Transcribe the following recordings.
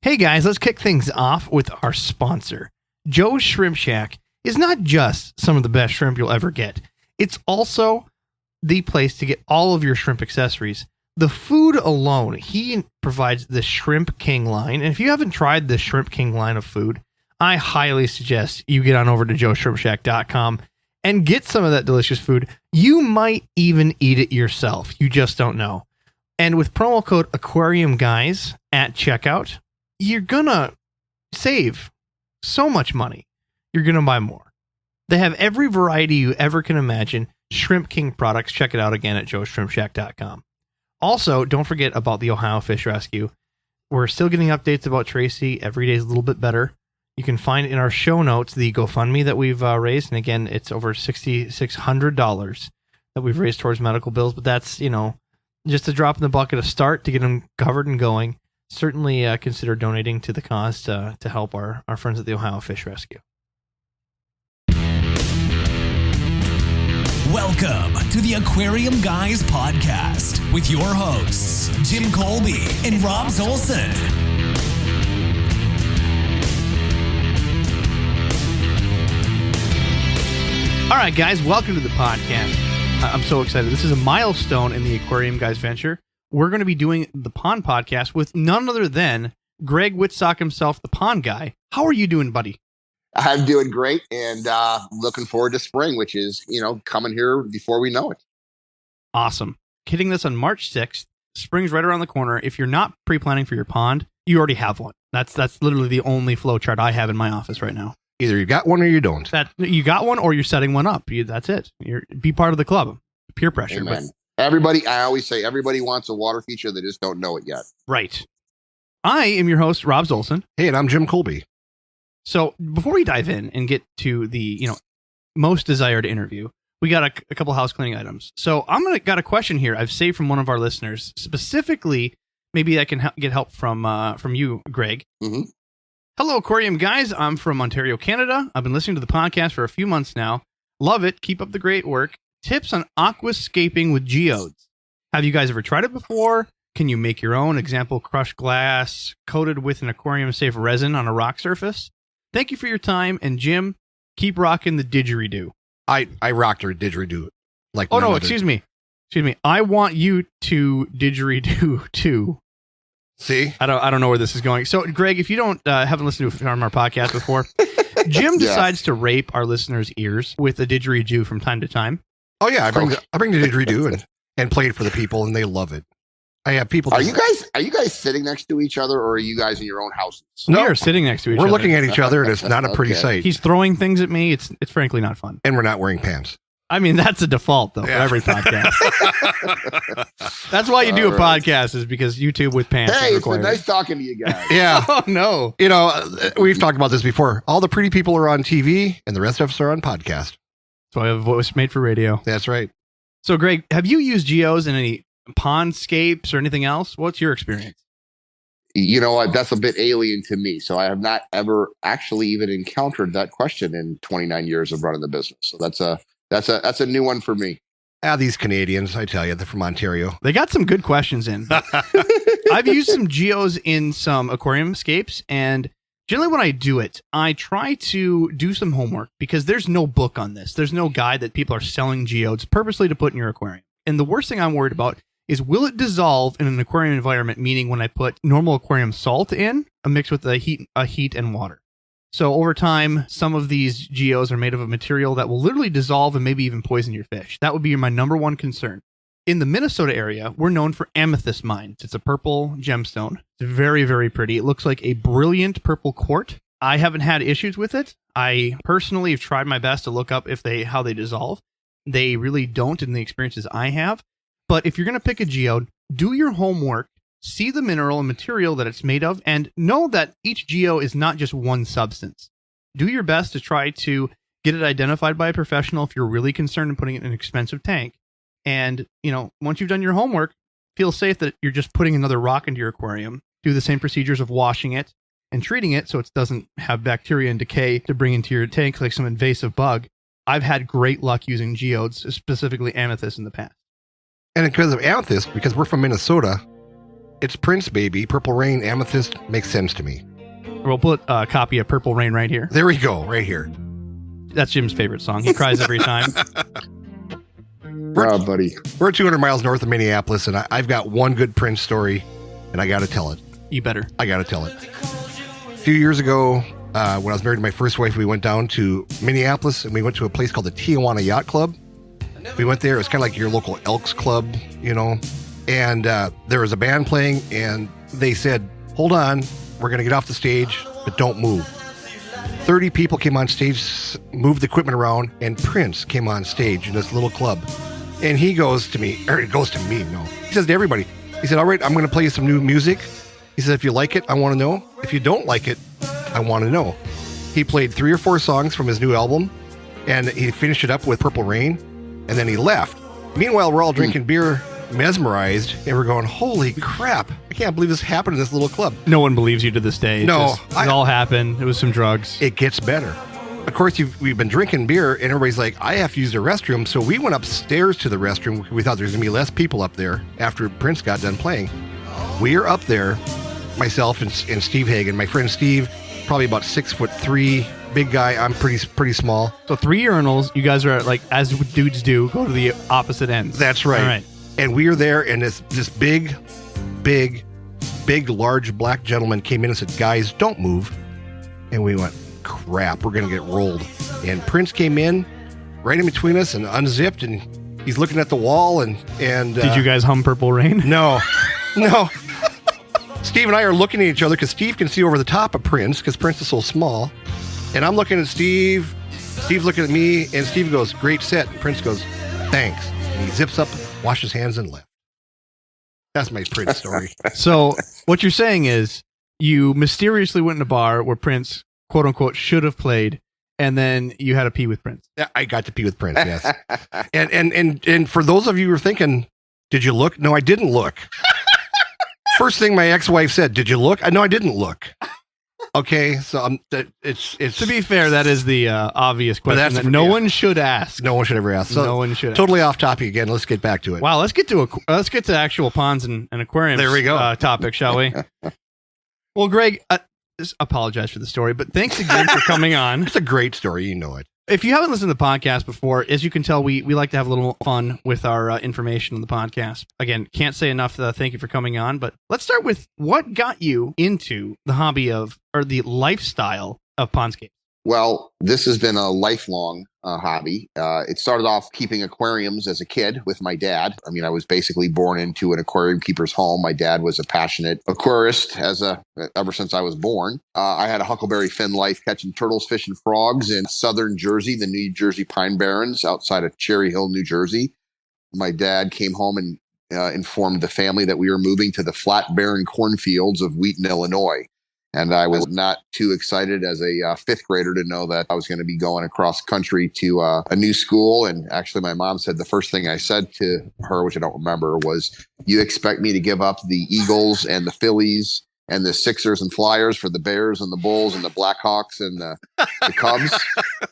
Hey guys, let's kick things off with our sponsor. Joe's Shrimp Shack is not just some of the best shrimp you'll ever get. It's also the place to get all of your shrimp accessories. The food alone, he provides the Shrimp King line. And if you haven't tried the Shrimp King line of food, I highly suggest you get on over to joeshrimpshack.com and get some of that delicious food. You might even eat it yourself. You just don't know. And with promo code Aquarium Guys at checkout, you're gonna save so much money. You're gonna buy more. They have every variety you ever can imagine. Shrimp King products. Check it out again at joeshrimpshack.com. Also, don't forget about the Ohio Fish Rescue. We're still getting updates about Tracy. Every day is a little bit better. You can find in our show notes the GoFundMe that we've raised. And again, it's over $6,600 that we've raised towards medical bills. But that's, just a drop in the bucket, a start to get them covered and going. Certainly consider donating to the cause to help our friends at the Ohio Fish Rescue. Welcome to the Aquarium Guys podcast with your hosts, Jim Colby and Rob Zolson. All right, guys, welcome to the podcast. I'm so excited. This is a milestone in the Aquarium Guys venture. We're going to be doing the Pond podcast with none other than Greg Whitsock himself, the Pond Guy. How are you doing, buddy? I'm doing great and looking forward to spring, which is, coming here before we know it. Awesome. Hitting this on March 6th. Spring's right around the corner. If you're not pre-planning for your pond, you already have one. That's literally the only flow chart I have in my office right now. Either you got one or you don't. You got one or you're setting one up. That's it. Be part of the club. Peer pressure. Amen. I always say everybody wants a water feature. They just don't know it yet. Right. I am your host, Rob Zolson. Hey, and I'm Jim Colby. So before we dive in and get to the, most desired interview, we got a couple house cleaning items. So got a question here I've saved from one of our listeners. Specifically, maybe I can get help from you, Greg. Mm-hmm. Hello, Aquarium Guys. I'm from Ontario, Canada. I've been listening to the podcast for a few months now. Love it. Keep up the great work. Tips on aquascaping with geodes. Have you guys ever tried it before? Can you make your own? Example, crushed glass coated with an aquarium-safe resin on a rock surface. Thank you for your time. And Jim, keep rocking the didgeridoo. I rocked her didgeridoo. Excuse me. I want you to didgeridoo too. See? I don't know where this is going. So, Greg, if you haven't listened to our podcast before, Jim decides to rape our listeners' ears with a didgeridoo from time to time. Oh yeah, I bring the didgeridoo and play it for the people, and they love it. I have people. Are you guys sitting next to each other, or are you guys in your own houses? No, we are sitting next to each other. We're looking at each other, and it's not a pretty sight. He's throwing things at me. It's frankly not fun. And we're not wearing pants. I mean, that's a default though for every podcast. That's why you do a podcast, is because YouTube with pants. Hey, it's been nice talking to you guys. Yeah. Oh no. We've talked about this before. All the pretty people are on TV, and the rest of us are on podcast. So I have a voice made for radio. That's right. So, Greg, have you used geos in any pondscapes or anything else? What's your experience? You know what? That's a bit alien to me. So I have not ever actually even encountered that question in 29 years of running the business. So that's a new one for me. These Canadians, I tell you, they're from Ontario. They got some good questions in. I've used some geos in some aquarium scapes, and generally when I do it, I try to do some homework because there's no book on this. There's no guide that people are selling geodes purposely to put in your aquarium. And the worst thing I'm worried about is, will it dissolve in an aquarium environment, meaning when I put normal aquarium salt in, mixed with a heat and water. So over time, some of these geos are made of a material that will literally dissolve and maybe even poison your fish. That would be my number one concern. In the Minnesota area, we're known for amethyst mines. It's a purple gemstone. It's very, very pretty. It looks like a brilliant purple quart. I haven't had issues with it. I personally have tried my best to look up how they dissolve. They really don't in the experiences I have. But if you're going to pick a geode, do your homework, see the mineral and material that it's made of, and know that each geo is not just one substance. Do your best to try to get it identified by a professional if you're really concerned in putting it in an expensive tank. And, once you've done your homework, feel safe that you're just putting another rock into your aquarium. Do the same procedures of washing it and treating it so it doesn't have bacteria and decay to bring into your tank like some invasive bug. I've had great luck using geodes, specifically amethyst, in the past. And because of amethyst, because we're from Minnesota, It's Prince, baby. Purple Rain, Amethyst makes sense to me. We'll put a copy of Purple Rain right here. There we go, right here. That's Jim's favorite song. He cries every time. Buddy. We're 200 miles north of Minneapolis, and I've got one good Prince story, and I got to tell it. You better. I got to tell it. A few years ago, when I was married to my first wife, we went down to Minneapolis, and we went to a place called the Tijuana Yacht Club. We went there. It was kind of like your local Elks Club, you know, and there was a band playing, and they said, hold on, we're going to get off the stage, but don't move. 30 people came on stage, moved the equipment around, and Prince came on stage in this little club. And he goes to me, or it goes to me, no. He says to everybody, he said, all right, I'm going to play you some new music. He said, if you like it, I want to know. If you don't like it, I want to know. He played 3 or 4 songs from his new album, and he finished it up with Purple Rain, and then he left. Meanwhile, we're all drinking beer, mesmerized, and we're going, holy crap, I can't believe this happened in this little club. No one believes you to this day. No, It all happened. It was some drugs. It gets better. Of course, we've been drinking beer, and everybody's like, I have to use the restroom. So we went upstairs to the restroom. We thought there was going to be less people up there after Prince got done playing. We are up there, myself and Steve Hagen. My friend Steve, probably about 6'3", big guy. I'm pretty small. So 3 urinals. You guys are like, as dudes do, go to the opposite ends. That's right. All right. And we are there, and this big, large black gentleman came in and said, guys, don't move. And we went, crap, we're going to get rolled. And Prince came in right in between us and unzipped, and he's looking at the wall. And Did you guys hum Purple Rain? No. Steve and I are looking at each other because Steve can see over the top of Prince because Prince is so small. And I'm looking at Steve. Steve's looking at me, and Steve goes, great set. And Prince goes, thanks. And he zips up, washed his hands, and left. That's my Prince story. So what you're saying is you mysteriously went in a bar where Prince, quote unquote, should have played, and then you had to pee with Prince. Yeah, I got to pee with Prince, yes. and for those of you who are thinking, did you look? No, I didn't look. First thing my ex-wife said, did you look? No, I didn't look. Okay, so it's to be fair, that is the obvious question that no one should ask. No one should ever ask. So no one should. Totally off topic again. Let's get back to it. Wow, let's get to actual ponds and aquariums. There we go. Topic, shall we? Well, Greg, apologize for the story, but thanks again for coming on. It's a great story, you know it. If you haven't listened to the podcast before, as you can tell, we like to have a little fun with our information on the podcast. Again, can't say enough thank you for coming on, but let's start with what got you into the hobby or the lifestyle of pondscape. Well, this has been a lifelong hobby. It started off keeping aquariums as a kid with my dad. I mean, I was basically born into an aquarium keeper's home. My dad was a passionate aquarist ever since I was born. I had a Huckleberry Finn life catching turtles, fish, and frogs in southern Jersey, the New Jersey Pine Barrens outside of Cherry Hill, New Jersey. My dad came home and informed the family that we were moving to the flat, barren cornfields of Wheaton, Illinois. And I was not too excited as a fifth grader to know that I was going to be going across country to a new school. And actually, my mom said the first thing I said to her, which I don't remember, was, you expect me to give up the Eagles and the Phillies and the Sixers and Flyers for the Bears and the Bulls and the Blackhawks and the Cubs?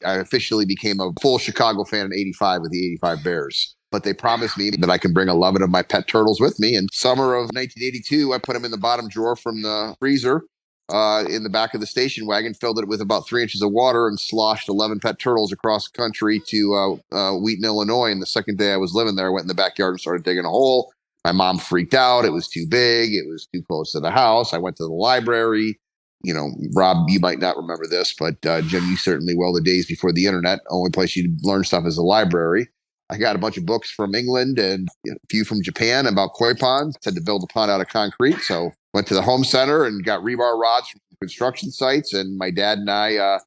I officially became a full Chicago fan in '85 with the '85 Bears. But they promised me that I can bring 11 of my pet turtles with me. And summer of 1982, I put them in the bottom drawer from the freezer in the back of the station wagon, filled it with about 3 inches of water, and sloshed 11 pet turtles across the country to Wheaton, Illinois. And the second day I was living there, I went in the backyard and started digging a hole. My mom freaked out. It was too big. It was too close to the house. I went to the library. You know, Rob, you might not remember this, but Jim, you certainly will. The days before the internet, only place you learn stuff is the library. I got a bunch of books from England and a few from Japan about koi ponds. Had to build a pond out of concrete. So went to the home center and got rebar rods from construction sites. And my dad and I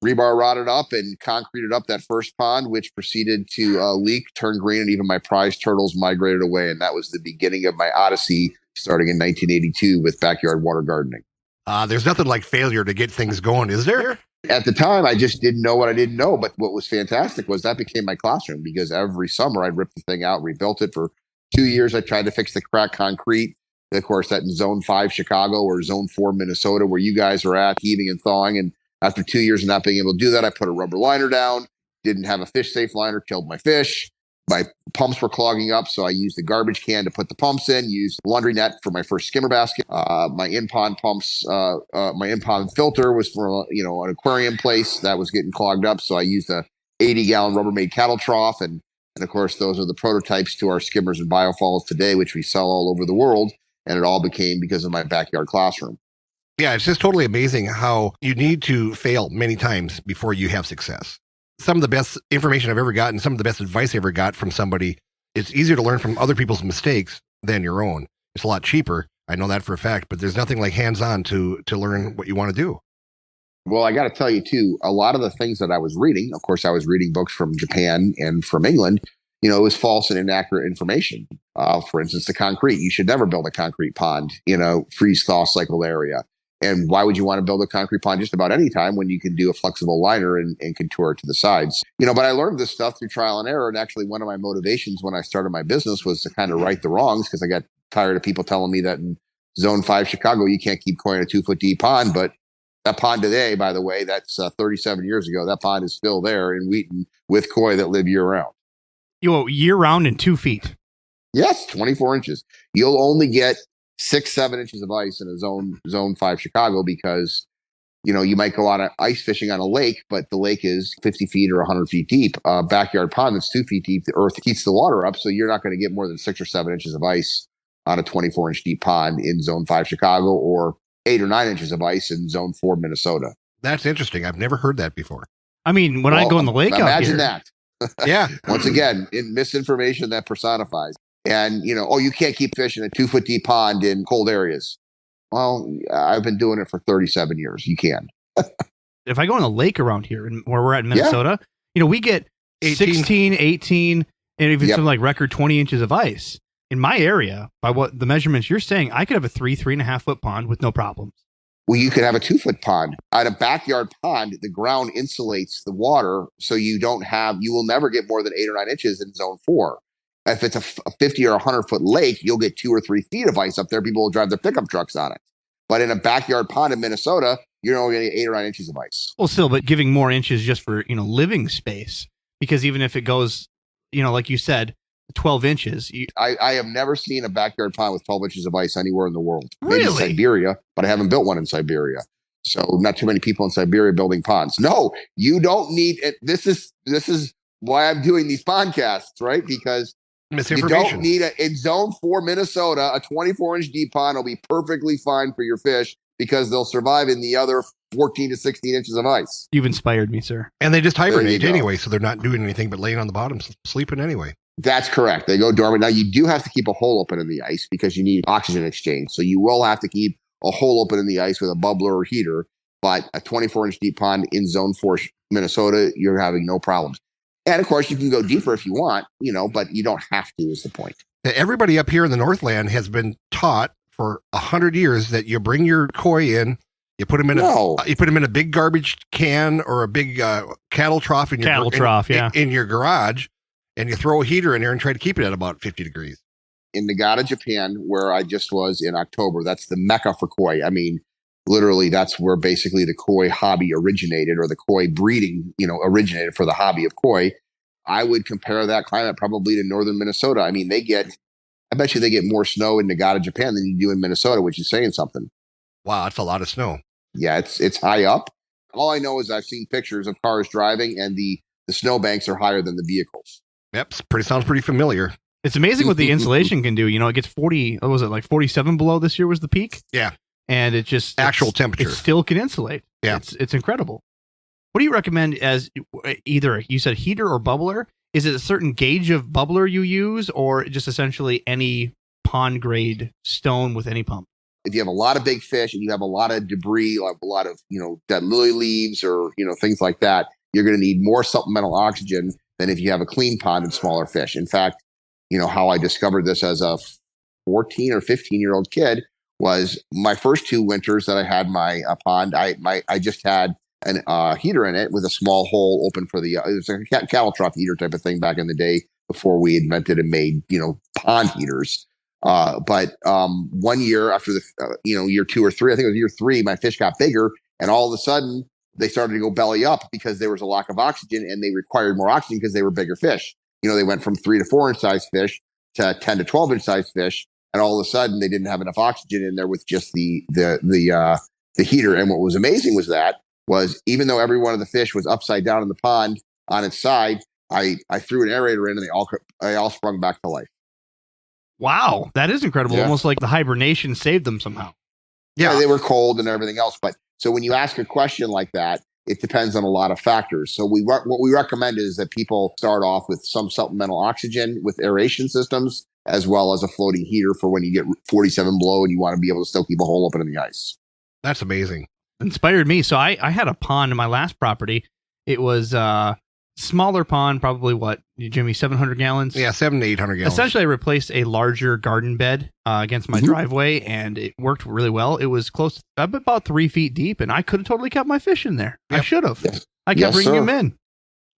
rebar rodded up and concreted up that first pond, which proceeded to leak, turn green, and even my prize turtles migrated away. And that was the beginning of my odyssey starting in 1982 with backyard water gardening. There's nothing like failure to get things going, is there? At the time, I just didn't know what I didn't know. But what was fantastic was that became my classroom, because every summer I'd rip the thing out, rebuilt it. For 2 years, I tried to fix the cracked concrete. Of course, that in Zone 5 Chicago or Zone 4 Minnesota, where you guys are at, heaving and thawing. And after 2 years of not being able to do that, I put a rubber liner down, didn't have a fish safe liner, killed my fish. my pumps were clogging up, so I used the garbage can to put the pumps in, used laundry net for my first skimmer basket. My in-pond pumps, my in-pond filter was from, an aquarium place that was getting clogged up, so I used a 80-gallon Rubbermaid cattle trough, and of course, those are the prototypes to our skimmers and biofalls today, which we sell all over the world, and it all became because of my backyard classroom. Yeah, it's just totally amazing how you need to fail many times before you have success. Some of the best information I've ever gotten, some of the best advice I ever got from somebody, it's easier to learn from other people's mistakes than your own. It's a lot cheaper. I know that for a fact, but there's nothing like hands-on to learn what you want to do. Well, I got to tell you, too, a lot of the things that I was reading, of course, I was reading books from Japan and from England, it was false and inaccurate information. For instance, the concrete. You should never build a concrete pond, freeze-thaw cycle area. And why would you want to build a concrete pond just about any time when you can do a flexible liner and contour it to the sides? But I learned this stuff through trial and error. And actually, one of my motivations when I started my business was to kind of right the wrongs, because I got tired of people telling me that in Zone 5 Chicago, you can't keep koi in a 2-foot deep pond. But that pond today, by the way, that's 37 years ago. That pond is still there in Wheaton with koi that live year round. Year round and 2 feet. Yes, 24 inches. You'll only get 6-7 inches of ice in a zone 5 Chicago because, you might go out ice fishing on a lake, but the lake is 50 feet or 100 feet deep. Backyard pond that's 2 feet deep, the earth heats the water up. So you're not going to get more than 6 or 7 inches of ice on a 24 inch deep pond in Zone 5 Chicago, or 8 or 9 inches of ice in Zone 4 Minnesota. That's interesting. I've never heard that before. I mean, when I go in the lake out here. Imagine that. Yeah. Once again, misinformation that personifies. And, you can't keep fish in a 2-foot deep pond in cold areas. Well, I've been doing it for 37 years. You can. If I go in the lake around here, where we're at in Minnesota, we get 16, 18, and even some like record 20 inches of ice. In my area, by what the measurements you're saying, I could have a 3.5 foot pond with no problems. Well, you could have a 2-foot pond. At a backyard pond, the ground insulates the water, so you will never get more than 8 or 9 inches in Zone 4. If it's a 50 or 100-foot lake, you'll get 2 or 3 feet of ice up there. People will drive their pickup trucks on it. But in a backyard pond in Minnesota, you're only getting 8 or 9 inches of ice. Well, still, but giving more inches just for, living space, because even if it goes, like you said, 12 inches. I have never seen a backyard pond with 12 inches of ice anywhere in the world. Really? Maybe Siberia, but I haven't built one in Siberia. So not too many people in Siberia building ponds. No, you don't need it. This is why I'm doing these podcasts, right? Because you don't need in Zone 4 Minnesota, a 24-inch deep pond will be perfectly fine for your fish because they'll survive in the other 14 to 16 inches of ice. You've inspired me, sir. And they just hibernate anyway, so they're not doing anything but laying on the bottom, sleeping anyway. That's correct. They go dormant. Now, you do have to keep a hole open in the ice because you need oxygen exchange. So you will have to keep a hole open in the ice with a bubbler or heater. But a 24-inch deep pond in Zone 4 Minnesota, you're having no problems. And, of course, you can go deeper if you want, but you don't have to is the point. Everybody up here in the Northland has been taught for 100 years that you bring your koi in, you put them in a big garbage can or a big cattle trough in your garage, and you throw a heater in there and try to keep it at about 50 degrees. In Nagata, Japan, where I just was in October, that's the mecca for koi. I mean, literally, that's where basically the koi hobby originated, or the koi breeding, originated for the hobby of koi. I would compare that climate probably to northern Minnesota. I mean, I bet you they get more snow in Nagata, Japan than you do in Minnesota, which is saying something. Wow, that's a lot of snow. Yeah, it's high up. All I know is I've seen pictures of cars driving, and the snowbanks are higher than the vehicles. Yep, sounds pretty familiar. It's amazing what the insulation can do. It gets 40, what was it, like 47 below this year was the peak? Yeah. And it just... Actual temperature. It still can insulate. Yeah. It's incredible. What do you recommend as either, you said heater or bubbler? Is it a certain gauge of bubbler you use, or just essentially any pond grade stone with any pump? If you have a lot of big fish and you have a lot of debris, like a lot of, dead lily leaves or, things like that, you're going to need more supplemental oxygen than if you have a clean pond and smaller fish. In fact, how I discovered this as a 14 or 15-year-old kid was my first 2 winters that I had my pond. I just had a heater in it with a small hole open for it was a cattle trough heater type of thing back in the day before we invented and made, pond heaters. But 1 year after year 2 or 3, I think it was year 3, my fish got bigger, and all of a sudden they started to go belly up because there was a lack of oxygen, and they required more oxygen because they were bigger fish. they went from 3 to 4 inch size fish to 10 to 12 inch size fish. And all of a sudden they didn't have enough oxygen in there with just the heater. And what was amazing was even though every one of the fish was upside down in the pond on its side, I threw an aerator in and they all sprung back to life. Wow, that is incredible. Yeah. Almost like the hibernation saved them somehow. Yeah, they were cold and everything else. But so when you ask a question like that, it depends on a lot of factors. So what we recommend is that people start off with some supplemental oxygen with aeration systems, as well as a floating heater for when you get 47 below and you want to be able to still keep a hole open in the ice. That's amazing. Inspired me. So I had a pond in my last property. It was smaller pond, probably what, Jimmy, 700 gallons? Yeah, 700 to 800 gallons. Essentially, I replaced a larger garden bed against my driveway, and it worked really well. It was close to about 3 feet deep, and I could have totally kept my fish in there. Yep. I should have. Yes. I kept bringing them in.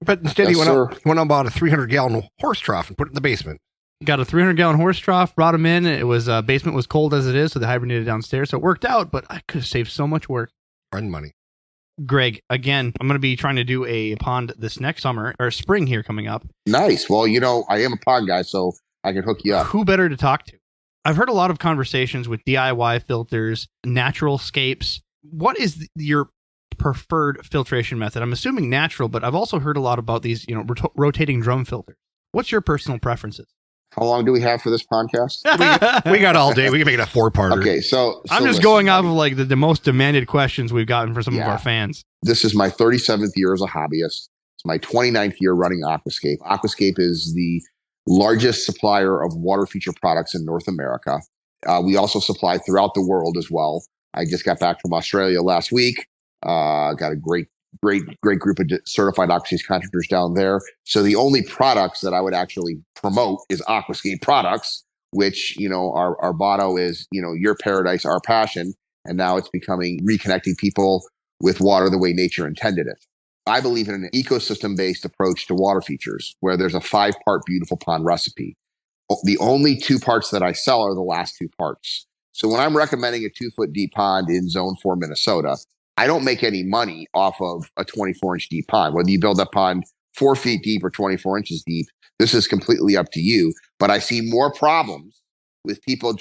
But instead, he went out and bought a 300-gallon horse trough and put it in the basement. Got a 300-gallon horse trough, brought them in. It was basement was cold as it is, so they hibernated downstairs. So it worked out, but I could have saved so much work. Friend money. Greg, again, I'm going to be trying to do a pond this next summer or spring here coming up. Nice. Well, I am a pond guy, so I can hook you up. Who better to talk to? I've heard a lot of conversations with DIY filters, natural scapes. What is your preferred filtration method? I'm assuming natural, but I've also heard a lot about these, rotating drum filters. What's your personal preferences? How long do we have for this podcast? We got all day. We can make it a 4-parter. Okay, so I'm just going off of like the most demanded questions we've gotten for some of our fans. This is my 37th year as a hobbyist. It's my 29th year running Aquascape. Aquascape is the largest supplier of water feature products in North America. We also supply throughout the world as well. I just got back from Australia last week. Got a great group of certified Aquascape contractors down there. So the only products that I would actually promote is Aquascape products, which, our motto is, your paradise, our passion. And now it's becoming reconnecting people with water the way nature intended it. I believe in an ecosystem-based approach to water features where there's a 5-part beautiful pond recipe. The only 2 parts that I sell are the last 2 parts. So when I'm recommending a 2-foot deep pond in Zone 4, Minnesota, I don't make any money off of a 24-inch deep pond. Whether you build that pond 4 feet deep or 24 inches deep, this is completely up to you. But I see more problems with people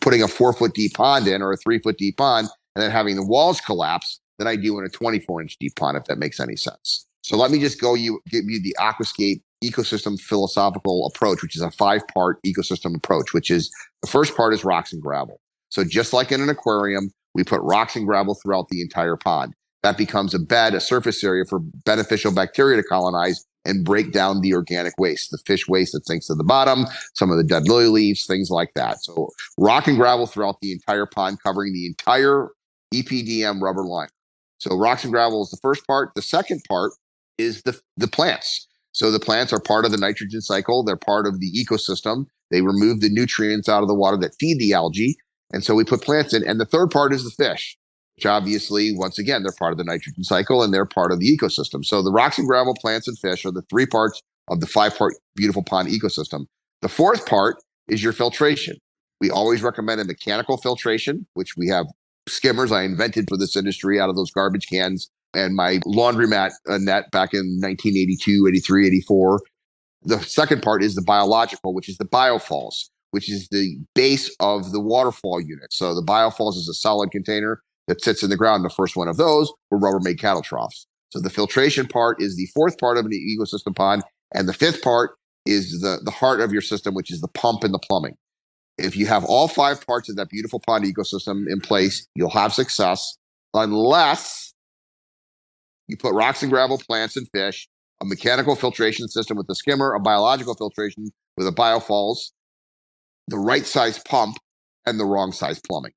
putting a 4-foot deep pond in or a 3-foot deep pond and then having the walls collapse than I do in a 24-inch deep pond, if that makes any sense. So let me just give you the Aquascape ecosystem philosophical approach, which is a 5-part ecosystem approach, which is the first part is rocks and gravel. So just like in an aquarium, we put rocks and gravel throughout the entire pond. That becomes a bed, a surface area for beneficial bacteria to colonize and break down the organic waste, the fish waste that sinks to the bottom, some of the dead lily leaves, things like that. So rock and gravel throughout the entire pond, covering the entire EPDM rubber line. So rocks and gravel is the first part. The second part is the plants. So the plants are part of the nitrogen cycle. They're part of the ecosystem. They remove the nutrients out of the water that feed the algae. And so we put plants in. And the third part is the fish, which obviously, once again, they're part of the nitrogen cycle and they're part of the ecosystem. So the rocks and gravel, plants, and fish are the 3 parts of the 5-part beautiful pond ecosystem. The fourth part is your filtration. We always recommend a mechanical filtration, which we have skimmers I invented for this industry out of those garbage cans and my laundromat net back in 1982, 83, 84. The second part is the biological, which is the biofalls, which is the base of the waterfall unit. So the biofalls is a solid container that sits in the ground. The first one of those were Rubbermaid cattle troughs. So the filtration part is the fourth part of an ecosystem pond. And the fifth part is the heart of your system, which is the pump and the plumbing. If you have all 5 parts of that beautiful pond ecosystem in place, you'll have success, unless you put rocks and gravel, plants, and fish, a mechanical filtration system with a skimmer, a biological filtration with a biofalls, the right size pump, and the wrong size plumbing,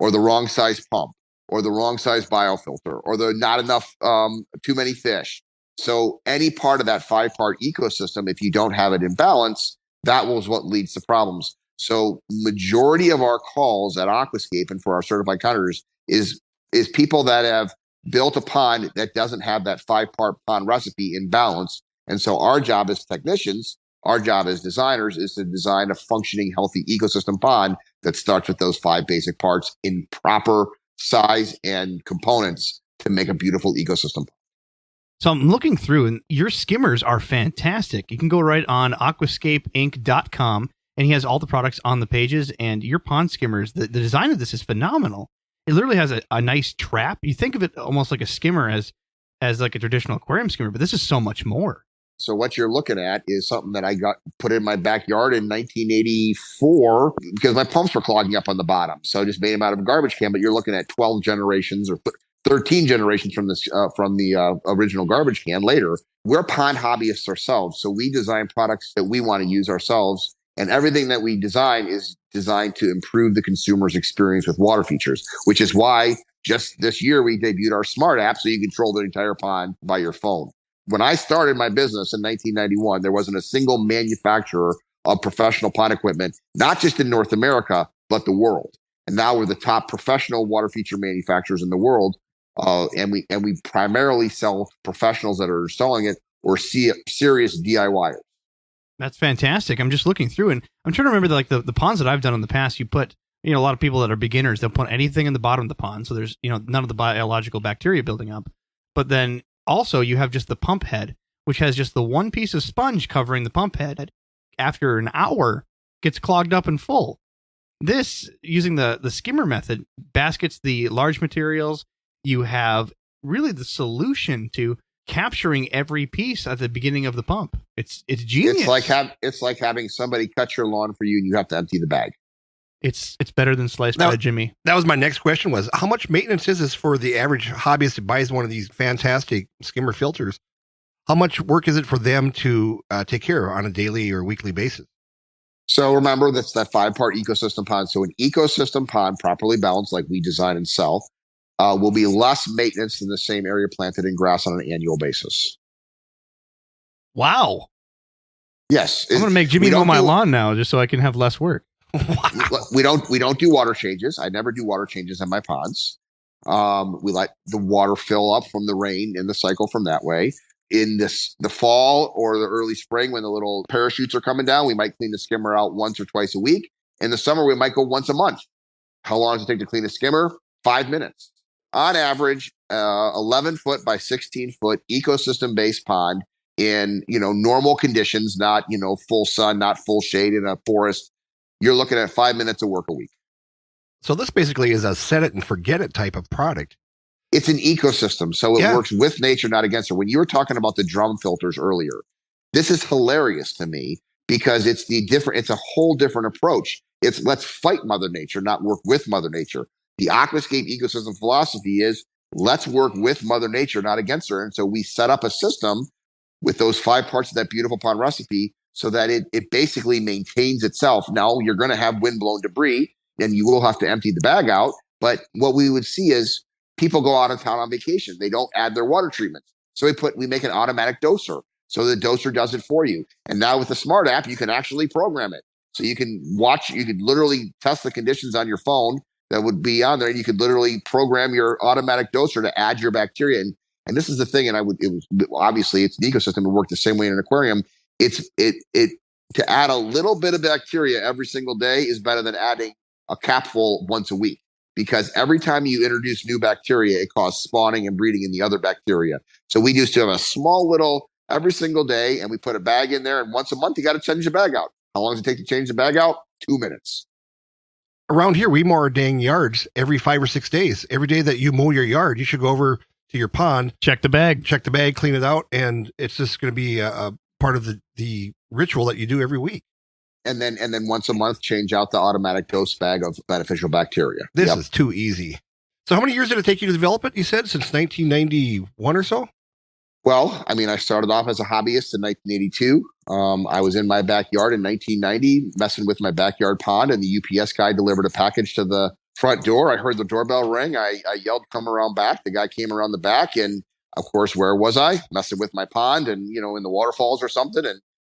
or the wrong size pump, or the wrong size biofilter, or the not enough, too many fish. So any part of that 5-part ecosystem, if you don't have it in balance, that was what leads to problems. So majority of our calls at Aquascape and for our certified contractors is people that have built a pond that doesn't have that 5-part pond recipe in balance. And so our job as technicians, our job as designers is to design a functioning, healthy ecosystem pond that starts with those 5 basic parts in proper size and components to make a beautiful ecosystem. So I'm looking through, and your skimmers are fantastic. You can go right on aquascapeinc.com, and he has all the products on the pages. And your pond skimmers, the design of this is phenomenal. It literally has a nice trap. You think of it almost like a skimmer as like a traditional aquarium skimmer, but this is so much more. So what you're looking at is something that I got put in my backyard in 1984 because my pumps were clogging up on the bottom. So I just made them out of a garbage can. But you're looking at 12 generations or 13 generations from the original garbage can later. We're pond hobbyists ourselves, so we design products that we want to use ourselves, and everything that we design is designed to improve the consumer's experience with water features, which is why just this year we debuted our smart app so you control the entire pond by your phone. When I started my business in 1991, there wasn't a single manufacturer of professional pond equipment, not just in North America, but the world. And now we're the top professional water feature manufacturers in the world. And we primarily sell professionals that are selling it or serious DIYers. That's fantastic. I'm just looking through, and I'm trying to remember the ponds that I've done in the past. You put, a lot of people that are beginners, they'll put anything in the bottom of the pond, so there's none of the biological bacteria building up. But then also you have just the pump head, which has just the one piece of sponge covering the pump head. After an hour, gets clogged up and full. This, using the skimmer method, baskets the large materials. You have really the solution to capturing every piece at the beginning of the pump. It's genius. It's like having somebody cut your lawn for you and you have to empty the bag. It's better than sliced bread, Jimmy. That was my next question, was how much maintenance is this for the average hobbyist who buys one of these fantastic skimmer filters? How much work is it for them to take care of on a daily or weekly basis? So remember, that's that 5-part ecosystem pond. So an ecosystem pond properly balanced, like we design and sell, will be less maintenance than the same area planted in grass on an annual basis. Wow. Yes. I'm going to make Jimmy mow my lawn now just so I can have less work. Wow. We don't do water changes. I never do water changes in my ponds. We let the water fill up from the rain in the cycle from that way. In the fall or the early spring, when the little parachutes are coming down, we might clean the skimmer out once or twice a week. In the summer, we might go once a month. How long does it take to clean a skimmer? 5 minutes. On average, 11 foot by 16 foot ecosystem based pond in, normal conditions, not, full sun, not full shade in a forest. You're looking at 5 minutes of work a week. So this basically is a set it and forget it type of product. It's an ecosystem. So it works with nature, not against her. When you were talking about the drum filters earlier, this is hilarious to me because it's a whole different approach. It's let's fight Mother Nature, not work with Mother Nature. The Aquascape ecosystem philosophy is let's work with Mother Nature, not against her. And so we set up a system with those 5 parts of that beautiful pond recipe so that it basically maintains itself. Now you're going to have windblown debris and you will have to empty the bag out. But what we would see is people go out of town on vacation. They don't add their water treatments. So we make an automatic doser. So the doser does it for you. And now with the smart app, you can actually program it. So you could literally test the conditions on your phone that would be on there. And you could literally program your automatic doser to add your bacteria. And this is the thing. And obviously it's an ecosystem. It worked the same way in an aquarium. To add a little bit of bacteria every single day is better than adding a capful once a week, because every time you introduce new bacteria, it causes spawning and breeding in the other bacteria. So we used to have a small little every single day, and we put a bag in there, and once a month, you got to change the bag out. How long does it take to change the bag out? 2 minutes. Around here, we mow our dang yards every 5 or 6 days. Every day that you mow your yard, you should go over to your pond, check the bag, clean it out, and it's just going to be a part of the ritual that you do every week. And then once a month, change out the automatic dose bag of beneficial bacteria. This is too easy. So how many years did it take you to develop it, you said, since 1991 or so? Well, I started off as a hobbyist in 1982. I was in my backyard in 1990, messing with my backyard pond, and the UPS guy delivered a package to the front door. I heard the doorbell ring. I yelled, "Come around back." The guy came around the back, and of course, where was I? Messing with my pond and, in the waterfalls or something.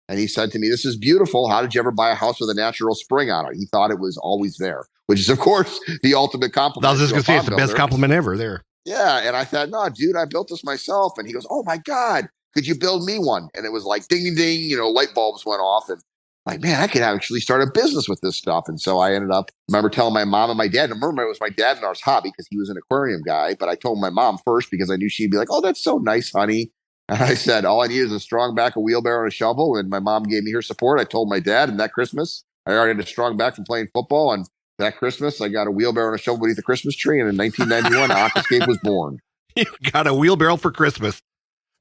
And he said to me, "This is beautiful. How did you ever buy a house with a natural spring on it?" He thought it was always there, which is, of course, the ultimate compliment. I was just going to say, it's the best compliment ever there. Yeah. And I thought, "No, dude, I built this myself." And he goes, "Oh my God, could you build me one?" And it was like, ding, ding, ding, light bulbs went off. And like, man, I could actually start a business with this stuff. And so I remember telling my mom and my dad. And remember, it was my dad and ours hobby because he was an aquarium guy. But I told my mom first because I knew she'd be like, "Oh, that's so nice, honey." I said, all I need is a strong back, a wheelbarrow, and a shovel. And my mom gave me her support. I told my dad, and that Christmas, I already had a strong back from playing football. And that Christmas, I got a wheelbarrow and a shovel beneath the Christmas tree. And in 1991, Aquascape was born. You got a wheelbarrow for Christmas.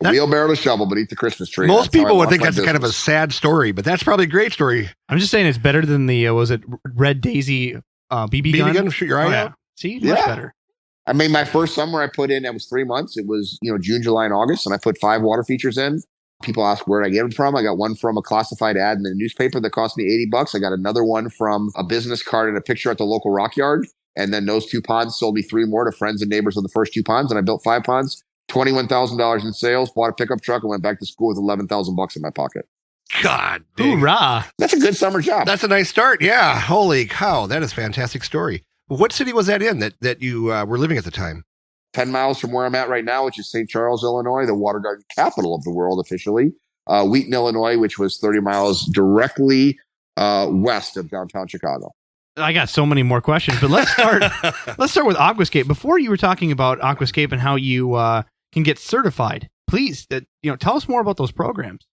A wheelbarrow and a shovel beneath the Christmas tree. Most people would think that's kind of a sad story, but that's probably a great story. I'm just saying it's better than the, was it Red Daisy BB gun? BB gun, shoot your eye out? See, much better. I mean, my first summer I put in, that was 3 months. It was, June, July, and August, and I put 5 water features in. People ask where did I get them from. I got one from a classified ad in the newspaper that cost me $80. I got another one from a business card and a picture at the local rock yard. And then those 2 ponds sold me 3 more to friends and neighbors of the first 2 ponds. And I built 5 ponds, $21,000 in sales, bought a pickup truck, and went back to school with $11,000 in my pocket. God dang. Hoorah. That's a good summer job. That's a nice start. Yeah. Holy cow. That is a fantastic story. What city was that in that you were living at the time? 10 miles from where I'm at right now, which is St. Charles, Illinois, the water garden capital of the world officially. Wheaton, Illinois, which was 30 miles directly west of downtown Chicago. I got so many more questions, but let's start. Let's start with Aquascape. Before you were talking about Aquascape and how you can get certified, please, tell us more about those programs.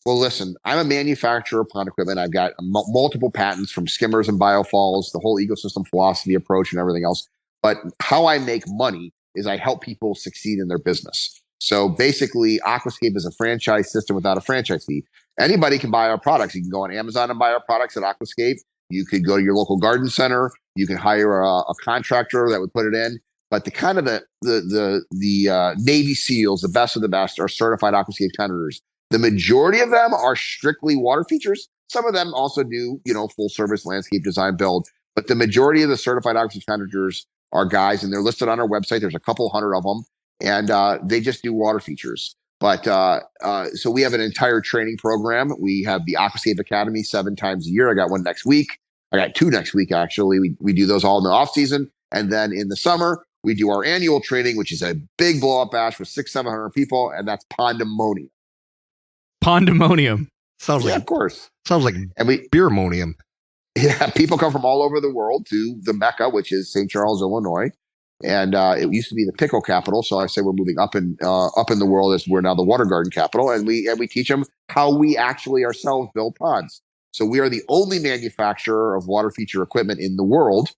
Well, listen, I'm a manufacturer of pond equipment. I've got multiple patents from skimmers and biofalls, the whole ecosystem philosophy approach and everything else. But how I make money is I help people succeed in their business. So basically, Aquascape is a franchise system without a franchise fee. Anybody can buy our products. You can go on Amazon and buy our products at Aquascape. You could go to your local garden center. You can hire a contractor that would put it in. But the Navy SEALs, the best of the best, are certified Aquascape tenderers. The majority of them are strictly water features. Some of them also do, full service landscape design build. But the majority of the certified Aquascape tenderers are guys, and they're listed on our website. There's a couple hundred of them, and they just do water features. But so we have an entire training program. We have the Aquascape Academy 7 times a year. I got one next week. I got 2 next week, actually. We do those all in the off season. And then in the summer, we do our annual training, which is a big blow up bash with 600-700 people. And that's Pandemonium. Pandemonium. Sounds like, of course. Sounds like beermonium. Yeah, people come from all over the world to the Mecca, which is St. Charles, Illinois. And it used to be the pickle capital. So I say we're moving up in the world as we're now the water garden capital. And we teach them how we actually ourselves build ponds. So we are the only manufacturer of water feature equipment in the world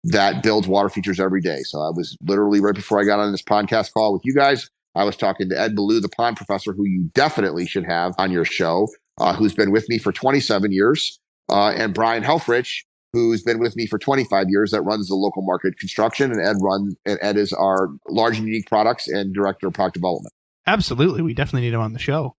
that builds water features every day. So I was literally right before I got on this podcast call with you guys, I was talking to Ed Ballou, the pond professor, who you definitely should have on your show, who's been with me for 27 years, and Brian Helfrich, who's been with me for 25 years, that runs the local market construction, and Ed is our large and unique products and director of product development. Absolutely. We definitely need him on the show.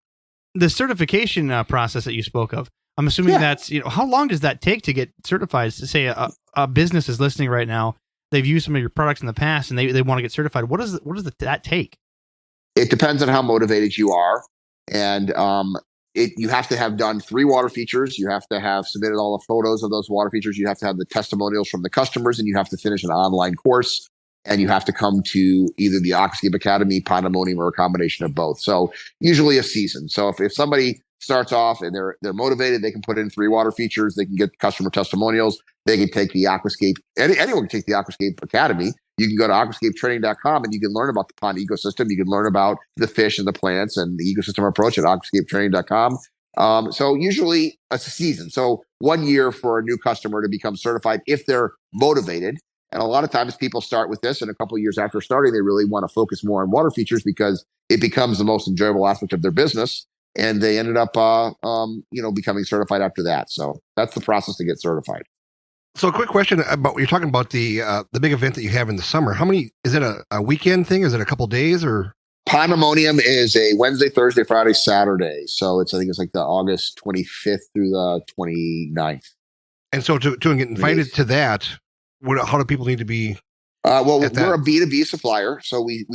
The certification process that you spoke of, I'm assuming that's, how long does that take to get certified? To say a business is listening right now, they've used some of your products in the past and they want to get certified. What does that take? It depends on how motivated you are. And you have to have done 3 water features. You have to have submitted all the photos of those water features. You have to have the testimonials from the customers, and you have to finish an online course. And you have to come to either the Aquascape Academy, Pandemonium, or a combination of both. So usually a season. So if somebody starts off and they're motivated, they can put in 3 water features. They can get customer testimonials. They can take the Aquascape. Anyone can take the Aquascape Academy. You can go to aquascapetraining.com and you can learn about the pond ecosystem. You can learn about the fish and the plants and the ecosystem approach at aquascapetraining.com. So usually it's a season. So 1 year for a new customer to become certified if they're motivated. And a lot of times people start with this, and a couple of years after starting, they really want to focus more on water features because it becomes the most enjoyable aspect of their business. And they ended up, becoming certified after that. So that's the process to get certified. So a quick question about, you're talking about the big event that you have in the summer. How many, is it a weekend thing? Is it a couple days or? Pandemonium is a Wednesday, Thursday, Friday, Saturday. So I think it's like the August 25th through the 29th. And so to get invited to that, how do people need to be? We're a B2B supplier, so we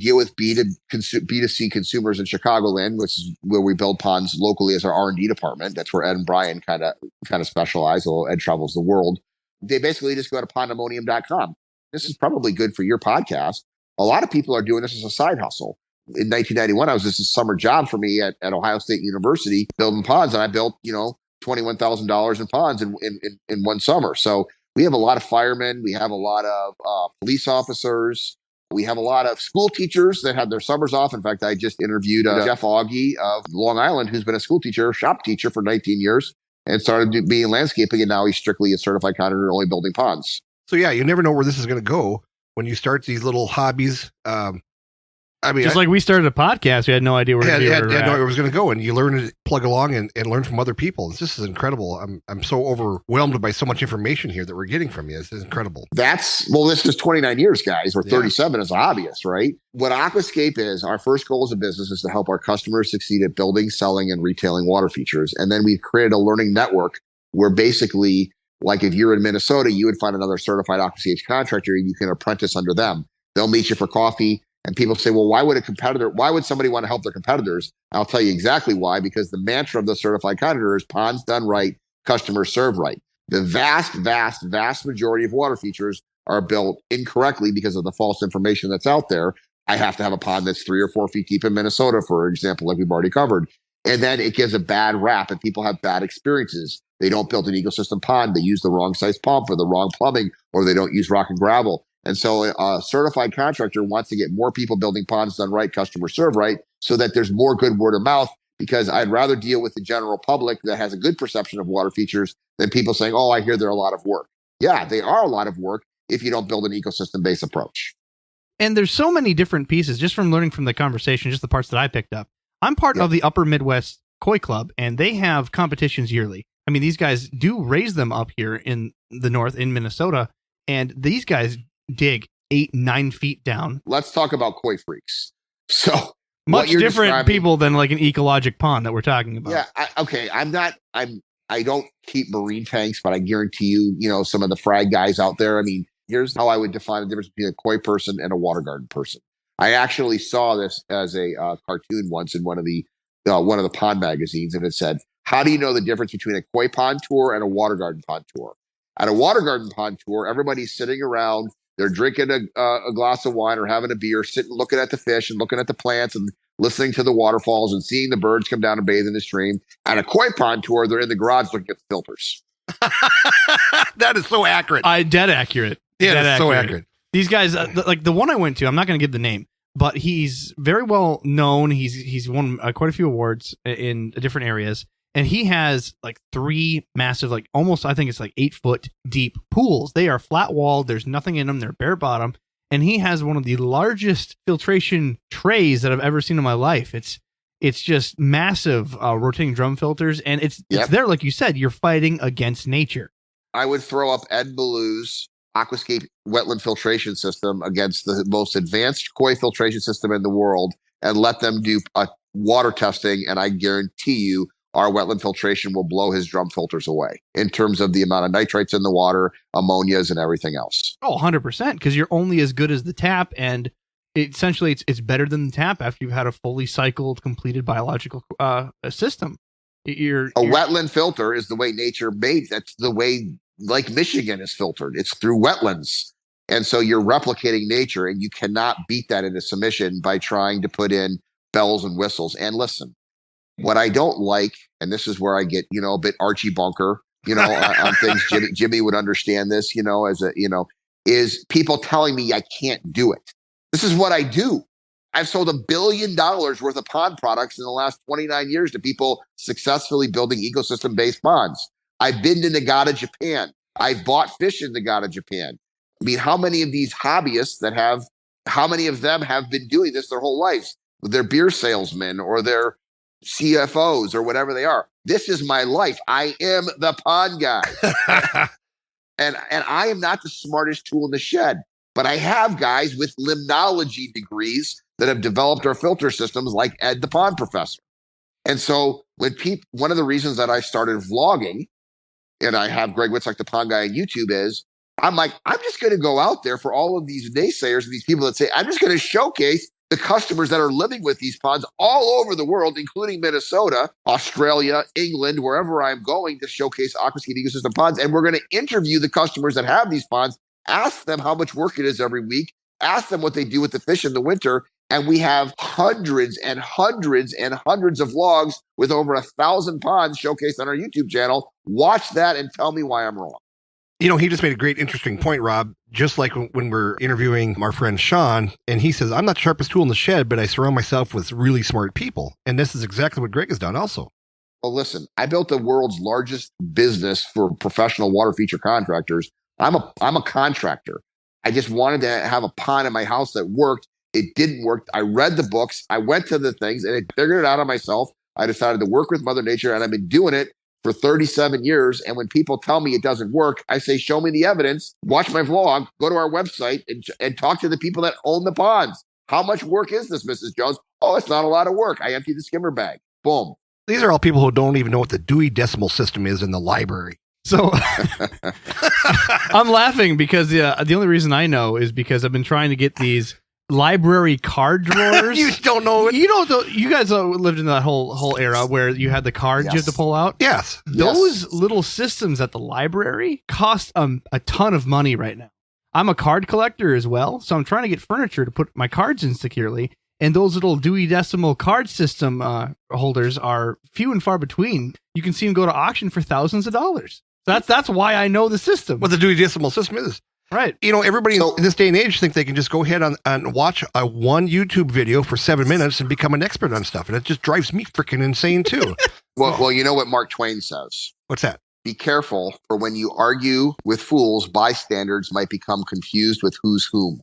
deal with B2C consumers in Chicagoland, which is where we build ponds locally as our R&D department. That's where Ed and Brian kind of specialize. Although Ed travels the world, they basically just go to pandemonium.com. This is probably good for your podcast. A lot of people are doing this as a side hustle. In 1991, I was just a summer job for me at Ohio State University building ponds, and I built $21,000 in ponds in one summer. So we have a lot of firemen. We have a lot of police officers. We have a lot of school teachers that have their summers off. In fact, I just interviewed Jeff Augie of Long Island, who's been a school teacher, shop teacher for 19 years and started being landscaping. And now he's strictly a certified contractor, only building ponds. So yeah, you never know where this is going to go when you start these little hobbies. Just like we started a podcast, we had no idea where it was going to go, and you learn to plug along and learn from other people. This is incredible. I'm so overwhelmed by so much information here that we're getting from you. This is incredible. This is 29 years, guys, or 37 as a hobbyist, right? What Aquascape is, our first goal as a business is to help our customers succeed at building, selling, and retailing water features. And then we've created a learning network where basically, like if you're in Minnesota, you would find another certified Aquascape contractor and you can apprentice under them. They'll meet you for coffee. And people say, well, why would somebody want to help their competitors? I'll tell you exactly why, because the mantra of the certified contractor is ponds done right, customers served right. The vast majority of water features are built incorrectly because of the false information that's out there. I have to have a pond that's 3 or 4 feet deep in Minnesota, for example, like we've already covered. And then it gives a bad rap and people have bad experiences. They don't build an ecosystem pond. They use the wrong size pump or the wrong plumbing, or they don't use rock and gravel. And so a certified contractor wants to get more people building ponds done right, customer serve right, so that there's more good word of mouth, because I'd rather deal with the general public that has a good perception of water features than people saying, oh, I hear they're a lot of work. Yeah, they are a lot of work if you don't build an ecosystem-based approach. And there's so many different pieces just from learning from the conversation, just the parts that I picked up. I'm part of the Upper Midwest Koi Club, and they have competitions yearly. I mean, these guys do raise them up here in the north in Minnesota, and these guys dig 8-9 feet down. Let's talk about koi freaks. So much different people than like an ecologic pond that we're talking about. Yeah. I don't keep marine tanks, but I guarantee you, some of the frag guys out there. I mean, here's how I would define the difference between a koi person and a water garden person. I actually saw this as a cartoon once in one of the pond magazines, and it said, how do you know the difference between a koi pond tour and a water garden pond tour? At a water garden pond tour, everybody's sitting around. They're drinking a glass of wine or having a beer, sitting looking at the fish and looking at the plants and listening to the waterfalls and seeing the birds come down and bathe in the stream. At a koi pond tour, they're in the garage looking at the filters. That is so accurate. Dead accurate. Yeah, that's so accurate. These guys, like the one I went to, I'm not going to give the name, but he's very well known. He's won quite a few awards in different areas. And he has like 3 massive, like almost, I think it's like 8-foot deep pools. They are flat walled. There's nothing in them. They're bare bottom. And he has one of the largest filtration trays that I've ever seen in my life. It's just massive rotating drum filters. And it's there, like you said, you're fighting against nature. I would throw up Ed Ballou's Aquascape wetland filtration system against the most advanced koi filtration system in the world and let them do a water testing. And I guarantee you, our wetland filtration will blow his drum filters away in terms of the amount of nitrates in the water, ammonias, and everything else. Oh, 100%, because you're only as good as the tap, and essentially it's better than the tap after you've had a fully cycled, completed biological system. Wetland filter is the way nature made. That's the way Lake Michigan is filtered. It's through wetlands. And so you're replicating nature, and you cannot beat that into submission by trying to put in bells and whistles. And listen, what I don't like, and this is where I get, a bit Archie Bunker, on things. Jimmy would understand this, is people telling me I can't do it. This is what I do. I've sold $1 billion worth of pond products in the last 29 years to people successfully building ecosystem-based ponds. I've been to Nagata, Japan. I've bought fish in Nagata, Japan. I mean, how many of these hobbyists how many of them have been doing this their whole lives? They're beer salesmen or they're CFOs or whatever they are. This is my life. I am the pond guy. and I am not the smartest tool in the shed, but I have guys with limnology degrees that have developed our filter systems like Ed the pond professor. And so one of the reasons that I started vlogging, and I have Greg Witzak the pond guy on YouTube, is I'm just going to go out there for all of these naysayers and these people that say, I'm just going to showcase the customers that are living with these ponds all over the world, including Minnesota, Australia, England, wherever I'm going to showcase Aquascape ecosystem ponds. And we're going to interview the customers that have these ponds, ask them how much work it is every week, ask them what they do with the fish in the winter. And we have hundreds and hundreds and hundreds of vlogs with over 1,000 ponds showcased on our YouTube channel. Watch that and tell me why I'm wrong. He just made a great, interesting point, Rob. Just like when we're interviewing our friend Sean, and he says, I'm not the sharpest tool in the shed, but I surround myself with really smart people. And this is exactly what Greg has done also. Well, listen, I built the world's largest business for professional water feature contractors. I'm a contractor. I just wanted to have a pond in my house that worked. It didn't work. I read the books. I went to the things and I figured it out on myself. I decided to work with Mother Nature, and I've been doing it for 37 years. And when people tell me it doesn't work, I say, show me the evidence, watch my vlog, go to our website and talk to the people that own the ponds. How much work is this, Mrs. Jones? Oh, it's not a lot of work. I empty the skimmer bag. Boom. These are all people who don't even know what the Dewey Decimal System is in the library. So I'm laughing because the only reason I know is because I've been trying to get these library card drawers. You don't know it. You guys lived in that whole era where you had the cards you had to pull out. Yes. Those little systems at the library cost a ton of money right now. I'm a card collector as well, so I'm trying to get furniture to put my cards in securely. And those little Dewey Decimal card system holders are few and far between. You can see them go to auction for thousands of dollars. That's why I know the system. What the Dewey Decimal System is. Right. Everybody in this day and age think they can just go ahead and watch one YouTube video for 7 minutes and become an expert on stuff. And it just drives me freaking insane too. Well, you know what Mark Twain says? What's that? Be careful, for when you argue with fools, bystanders might become confused with who's whom.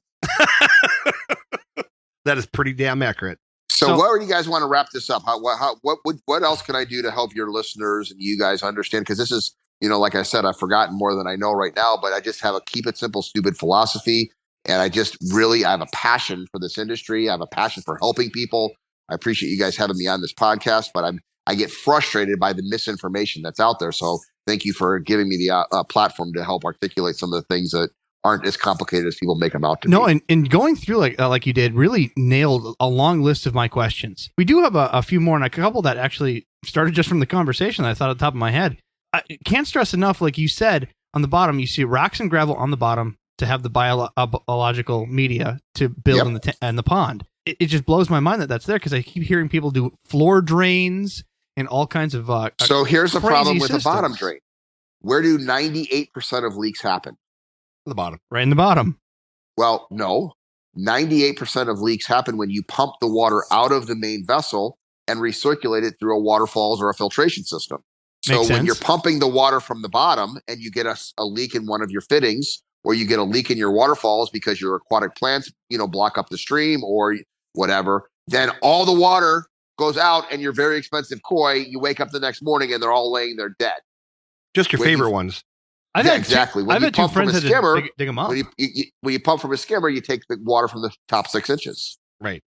That is pretty damn accurate. So what do you guys want to wrap this up? What else can I do to help your listeners and you guys understand? Because this is, like I said, I've forgotten more than I know right now, but I just have a keep it simple, stupid philosophy. And I have a passion for this industry. I have a passion for helping people. I appreciate you guys having me on this podcast, but I get frustrated by the misinformation that's out there. So thank you for giving me the platform to help articulate some of the things that aren't as complicated as people make them out to be. No, and going through like you did really nailed a long list of my questions. We do have a few more, and a couple that actually started just from the conversation that I thought at the top of my head. I can't stress enough, like you said, on the bottom, you see rocks and gravel on the bottom to have the biological media to build in the pond. It just blows my mind that that's there because I keep hearing people do floor drains and all kinds of So here's the problem with systems. the bottom drain. Where do 98% of leaks happen? The bottom. Right in the bottom. Well, no. 98% of leaks happen when you pump the water out of the main vessel and recirculate it through a waterfalls or a filtration system. So Makes when sense. you're pumping the water from the bottom and you get a leak in one of your fittings, or you get a leak in your waterfalls because your aquatic plants, block up the stream or whatever, then all the water goes out and your very expensive koi, you wake up the next morning and they're all laying there dead. Just your favorite ones. I've had exactly. I've had two friends that dig them up. When you pump from a skimmer, you take the water from the top 6 inches. Right.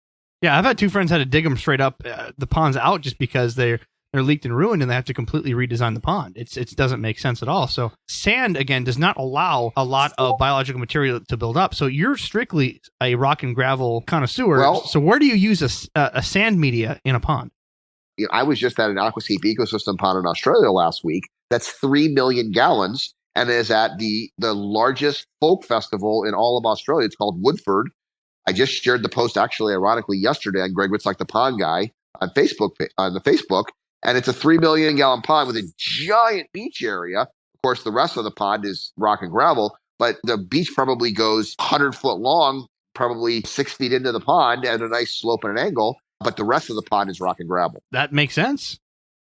Yeah, I've had two friends had to dig them straight up the ponds out just because they're leaked and ruined and they have to completely redesign the pond. It doesn't make sense at all. So sand, again, does not allow a lot of biological material to build up. So you're strictly a rock and gravel connoisseur. Well, so where do you use a sand media in a pond? I was just at an aquascape ecosystem pond in Australia last week. That's 3 million gallons and is at the largest folk festival in all of Australia. It's called Woodford. I just shared the post, actually, ironically, yesterday on Greg Witt's Like the Pond Guy on Facebook, and it's a 3 million gallon pond with a giant beach area. Of course, the rest of the pond is rock and gravel, but the beach probably goes 100 foot long, probably 6 feet into the pond at a nice slope and an angle, but the rest of the pond is rock and gravel. That makes sense.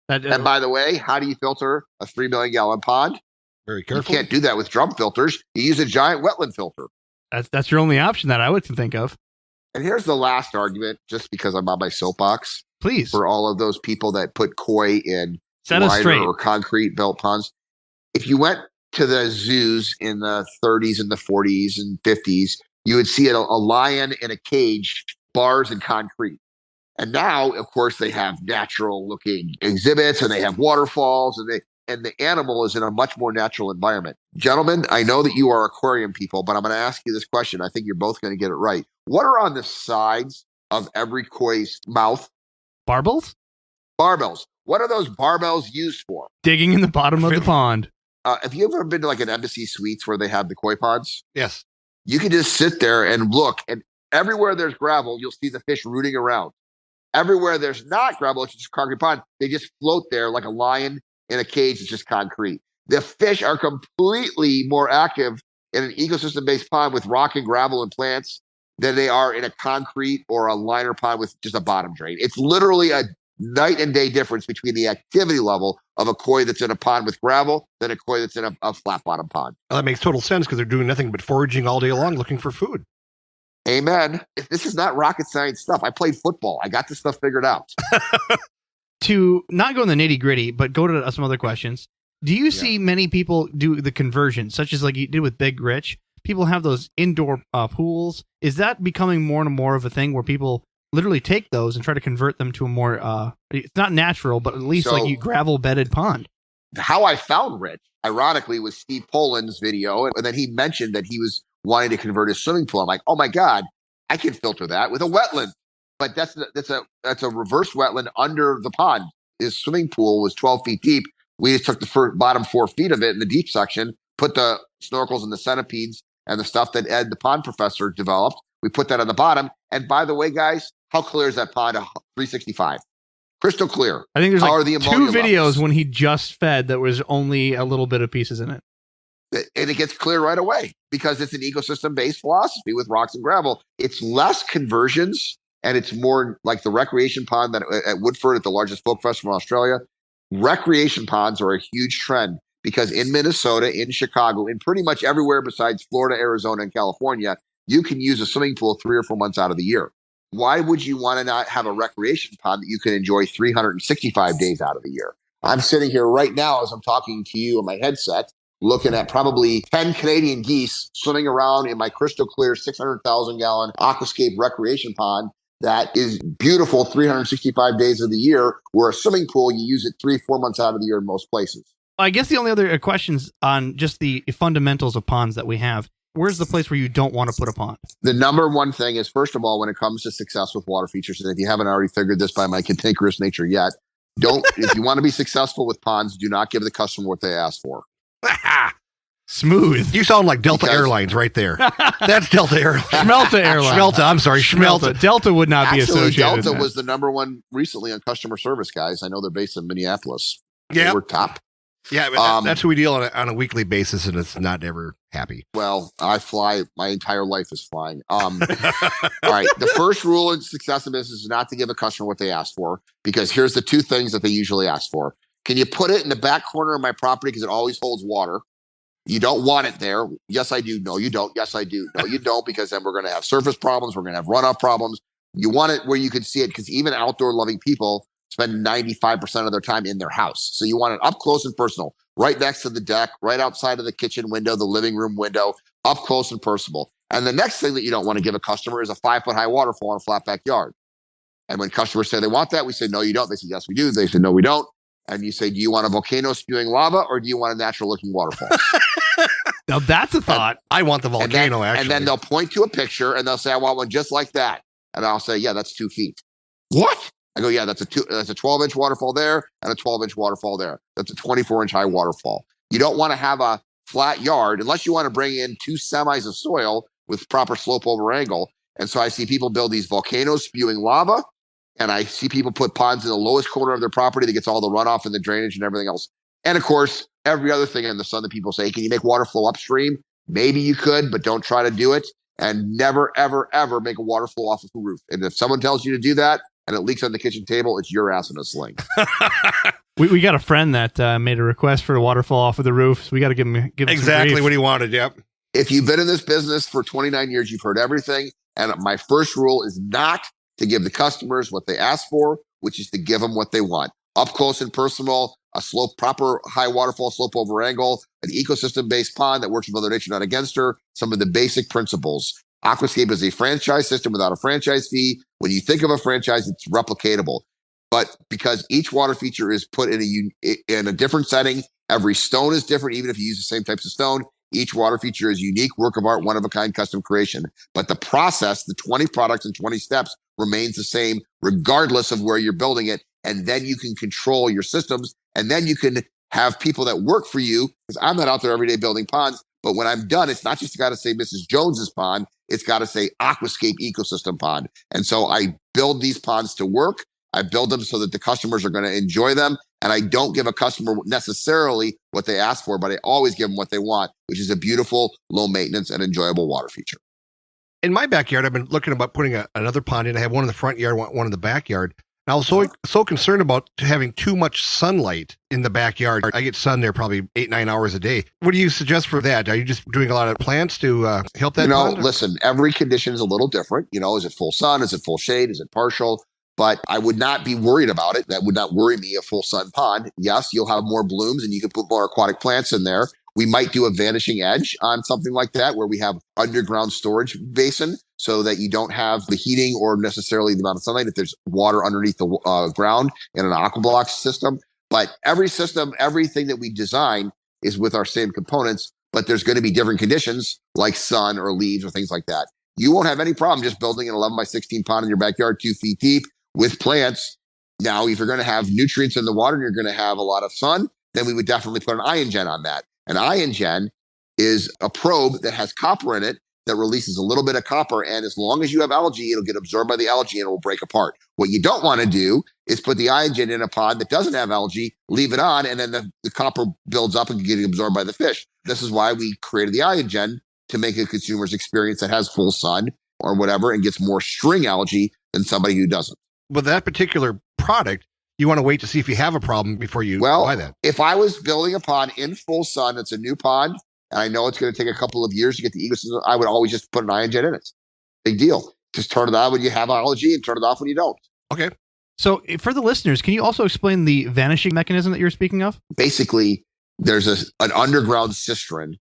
And by the way, how do you filter a 3 million gallon pond? Very careful. You can't do that with drum filters. You use a giant wetland filter. That's your only option that I would think of. And here's the last argument, just because I'm on my soapbox. Please. For all of those people that put koi in Set us liner straight. or concrete built ponds. If you went to the zoos in the 30s and the 40s and 50s, you would see a lion in a cage, bars and concrete. And now, of course, they have natural looking exhibits and they have waterfalls and the animal is in a much more natural environment. Gentlemen, I know that you are aquarium people, but I'm going to ask you this question. I think you're both going to get it right. What are on the sides of every koi's mouth? Barbels? Barbells. What are those barbells used for? Digging in the bottom of the pond. Have you ever been to like an Embassy Suites where they have the koi ponds? Yes. You can just sit there and look, and everywhere there's gravel, you'll see the fish rooting around. Everywhere there's not gravel, it's just a concrete pond. They just float there like a lion in a cage. It's just concrete. The fish are completely more active in an ecosystem-based pond with rock and gravel and plants than they are in a concrete or a liner pond with just a bottom drain. It's literally a night and day difference between the activity level of a koi that's in a pond with gravel than a koi that's in a flat bottom pond. Well, that makes total sense because they're doing nothing but foraging all day long looking for food. Amen. This is not rocket science stuff. I played football. I got this stuff figured out. To not go in the nitty gritty, but go to some other questions. Do you see many people do the conversion, such as like you did with Big Rich? People have those indoor pools. Is that becoming more and more of a thing where people literally take those and try to convert them to a more, it's not natural, but at least like you gravel bedded pond? How I found Rich, ironically, was Steve Poland's video. And then he mentioned that he was wanting to convert his swimming pool. I'm like, oh my God, I can filter that with a wetland. But that's a reverse wetland under the pond. His swimming pool was 12 feet deep. We just took the bottom 4 feet of it in the deep section, put the snorkels and the centipedes and the stuff that Ed, the pond professor, developed. We put that on the bottom. And by the way, guys, how clear is that pond? 365. Crystal clear. I think there's how like the 2 videos levels? when he just fed that was only a little bit of pieces in it. And it gets clear right away because it's an ecosystem-based philosophy with rocks and gravel. It's less conversions, and it's more like the recreation pond that at Woodford at the largest folk festival in Australia. Recreation ponds are a huge trend because in Minnesota, in Chicago, in pretty much everywhere besides Florida, Arizona, and California, you can use a swimming pool 3 or 4 months out of the year. Why would you want to not have a recreation pond that you can enjoy 365 days out of the year? I'm sitting here right now as I'm talking to you on my headset, looking at probably 10 Canadian geese swimming around in my crystal clear 600,000 gallon aquascape recreation pond that is beautiful 365 days of the year, where a swimming pool, you use it 3-4 months out of the year in most places. I guess the only other questions on just the fundamentals of ponds that we have. Where's the place where you don't want to put a pond? The number one thing is, first of all, when it comes to success with water features, and if you haven't already figured this by my cantankerous nature yet, if you want to be successful with ponds, do not give the customer what they ask for. Smooth. You sound like Delta Airlines right there. That's Delta Airlines. Schmelta Airlines. Schmelta, I'm sorry, Schmelta. Delta would not Actually, be associated. Delta was the number one recently on customer service, guys. I know they're based in Minneapolis. Yeah. They were top. Yeah, but that's who we deal on a weekly basis, and it's not ever happy. Well, I fly. My entire life is flying. All right. The first rule in success in business is not to give a customer what they ask for, because here's the 2 things that they usually ask for. Can you put it in the back corner of my property because it always holds water? You don't want it there. Yes, I do. No, you don't. Yes, I do. No, you don't, because then we're going to have surface problems. We're going to have runoff problems. You want it where you can see it, because even outdoor loving people spend 95% of their time in their house. So you want it up close and personal, right next to the deck, right outside of the kitchen window, the living room window, up close and personal. And the next thing that you don't want to give a customer is a 5-foot high waterfall in a flat backyard. And when customers say they want that, we say, no, you don't. They say, yes, we do. They say, no, we don't. And you say, do you want a volcano spewing lava, or do you want a natural looking waterfall? Now that's a thought. I want the volcano, actually. And then they'll point to a picture and they'll say, I want one just like that. And I'll say, yeah, that's 2 feet. What? I go, yeah, that's a 12-inch waterfall there and a 12-inch waterfall there. That's a 24-inch high waterfall. You don't want to have a flat yard unless you want to bring in 2 semis of soil with proper slope over angle. And so I see people build these volcanoes spewing lava, and I see people put ponds in the lowest corner of their property that gets all the runoff and the drainage and everything else. And of course, every other thing in the sun that people say, can you make water flow upstream? Maybe you could, but don't try to do it. And never, ever, ever make a water flow off of the roof. And if someone tells you to do that and it leaks on the kitchen table, it's your ass in a sling. We got a friend that made a request for a waterfall off of the roof. So we got to give him exactly what he wanted. Yep. If you've been in this business for 29 years, you've heard everything. And my first rule is not to give the customers what they ask for, which is to give them what they want. Up close and personal, a slope, proper high waterfall slope over angle, an ecosystem-based pond that works with Mother Nature, not against her. Some of the basic principles. Aquascape is a franchise system without a franchise fee. When you think of a franchise, it's replicatable. But because each water feature is put in a different setting, every stone is different, even if you use the same types of stone. Each water feature is unique, work of art, one-of-a-kind custom creation. But the process, the 20 products and 20 steps, remains the same regardless of where you're building it. And then you can control your systems. And then you can have people that work for you, because I'm not out there every day building ponds. But when I'm done, it's not just got to say Mrs. Jones's pond. It's got to say Aquascape Ecosystem Pond. And so I build these ponds to work. I build them so that the customers are going to enjoy them. And I don't give a customer necessarily what they ask for, but I always give them what they want, which is a beautiful, low maintenance, and enjoyable water feature. In my backyard, I've been looking about putting another pond in. I have one in the front yard, one in the backyard. And I was so concerned about having too much sunlight in the backyard. I get sun there probably 8-9 hours a day. What do you suggest for that? Are you just doing a lot of plants to help that pond? Listen, every condition is a little different. Is it full sun? Is it full shade? Is it partial? But I would not be worried about it. That would not worry me, a full sun pond. Yes, you'll have more blooms and you can put more aquatic plants in there. We might do a vanishing edge on something like that, where we have underground storage basin so that you don't have the heating or necessarily the amount of sunlight if there's water underneath the ground in an aquablock system. But every system, everything that we design is with our same components, but there's going to be different conditions like sun or leaves or things like that. You won't have any problem just building an 11 by 16 pond in your backyard, 2 feet deep with plants. Now, if you're going to have nutrients in the water and you're going to have a lot of sun, then we would definitely put an ion gen on that. An ion gen is a probe that has copper in it that releases a little bit of copper. And as long as you have algae, it'll get absorbed by the algae and it will break apart. What you don't want to do is put the ion gen in a pond that doesn't have algae, leave it on, and then the copper builds up and can get absorbed by the fish. This is why we created the ion gen, to make a consumer's experience that has full sun or whatever and gets more string algae than somebody who doesn't. With that particular product, you want to wait to see if you have a problem before you buy that. If I was building a pond in full sun, it's a new pond, and I know it's going to take a couple of years to get the ecosystem, I would always just put an ion jet in it. Big deal. Just turn it on when you have algae and turn it off when you don't. Okay. So for the listeners, can you also explain the vanishing mechanism that you're speaking of? Basically, there's an underground cistern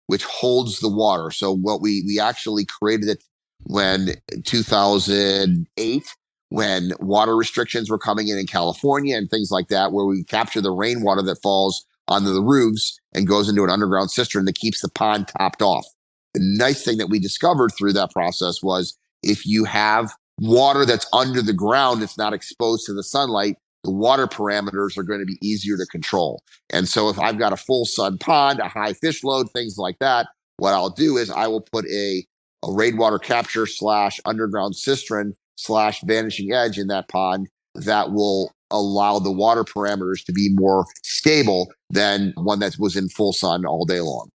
which holds the water. So what we actually created it when 2008, when water restrictions were coming in California and things like that, where we capture the rainwater that falls onto the roofs and goes into an underground cistern that keeps the pond topped off. The nice thing that we discovered through that process was if you have water that's under the ground, it's not exposed to the sunlight, the water parameters are going to be easier to control. And so if I've got a full sun pond, a high fish load, things like that, what I'll do is I will put a rainwater capture / underground cistern / vanishing edge in that pond that will allow the water parameters to be more stable than one that was in full sun all day long.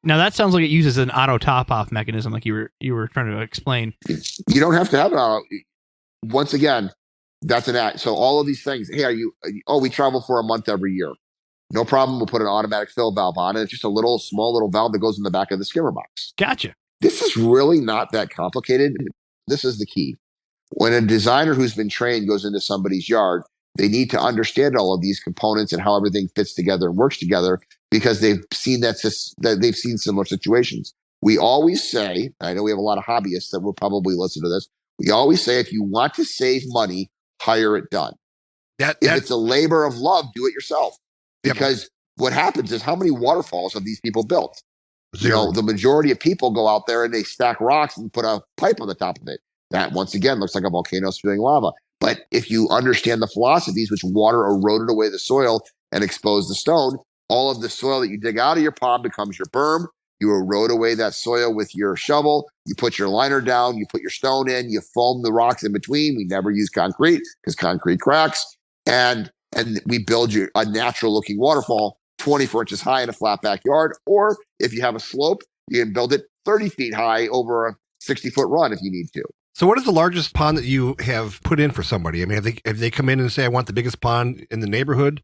Now that sounds like it uses an auto top off mechanism, like you were trying to explain. You don't have to have it auto. Once again, that's an ad. So all of these things, hey, we travel for a month every year. No problem. We'll put an automatic fill valve on it. It's just a small little valve that goes in the back of the skimmer box. Gotcha. This is really not that complicated. This is the key. When a designer who's been trained goes into somebody's yard, they need to understand all of these components and how everything fits together and works together, because they've seen they've seen similar situations. We always say, and I know we have a lot of hobbyists that will probably listen to this. We always say, if you want to save money, hire it done. If it's a labor of love, do it yourself. Because what happens is, how many waterfalls have these people built? Zero. The majority of people go out there and they stack rocks and put a pipe on the top of it. That, once again, looks like a volcano spewing lava. But if you understand the philosophies, which water eroded away the soil and exposed the stone, all of the soil that you dig out of your pond becomes your berm. You erode away that soil with your shovel. You put your liner down. You put your stone in. You foam the rocks in between. We never use concrete because concrete cracks. And we build you a natural looking waterfall 24 inches high in a flat backyard. Or if you have a slope, you can build it 30 feet high over a 60-foot run if you need to. So what is the largest pond that you have put in for somebody? I mean, have they come in and say, I want the biggest pond in the neighborhood?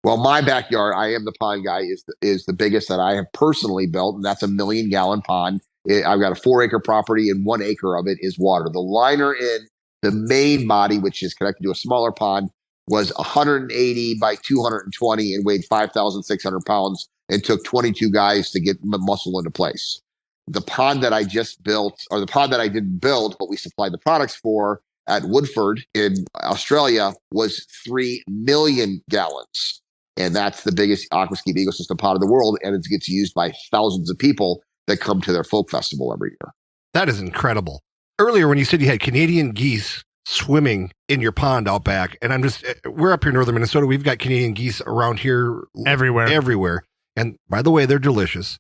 Well, my backyard, I am the pond guy, is the biggest that I have personally built, and that's a 1 million gallon pond. I've got a 4-acre property, and 1 acre of it is water. The liner in the main body, which is connected to a smaller pond, was 180 by 220 and weighed 5,600 pounds and took 22 guys to get muscle into place. The pond that I just built, or the pond that I didn't build, but we supplied the products for at Woodford in Australia, was 3 million gallons. And that's the biggest aquascape ecosystem pond in the world. And it gets used by thousands of people that come to their folk festival every year. That is incredible. Earlier, when you said you had Canadian geese swimming in your pond out back, and we're up here in northern Minnesota. We've got Canadian geese around here everywhere. And by the way, they're delicious.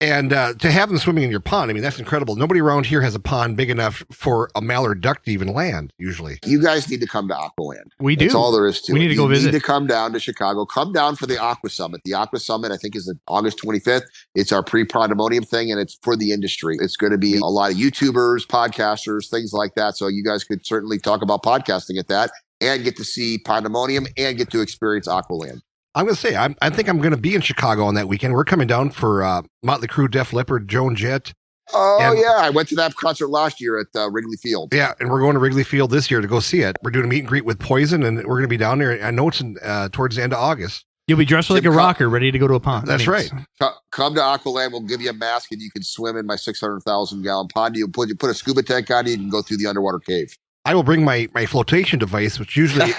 And to have them swimming in your pond, I mean, that's incredible. Nobody around here has a pond big enough for a mallard duck to even land, usually. You guys need to come to Aqualand. We do. That's all there is to it. We need to go visit. You need to come down to Chicago. Come down for the Aqua Summit. The Aqua Summit, I think, is August 25th. It's our pre-pandemonium thing, and it's for the industry. It's going to be a lot of YouTubers, podcasters, things like that. So you guys could certainly talk about podcasting at that and get to see pandemonium and get to experience Aqualand. I'm going to say, I think I'm going to be in Chicago on that weekend. We're coming down for Motley Crue, Def Leppard, Joan Jett. Oh, yeah. I went to that concert last year at Wrigley Field. Yeah, and we're going to Wrigley Field this year to go see it. We're doing a meet and greet with Poison, and we're going to be down there. I know it's towards the end of August. You'll be dressed like a rocker, ready to go to a pond. That's right. Come to Aqualand. We'll give you a mask, and you can swim in my 600,000-gallon pond. You put a scuba tank on you and go through the underwater cave. I will bring my flotation device, which usually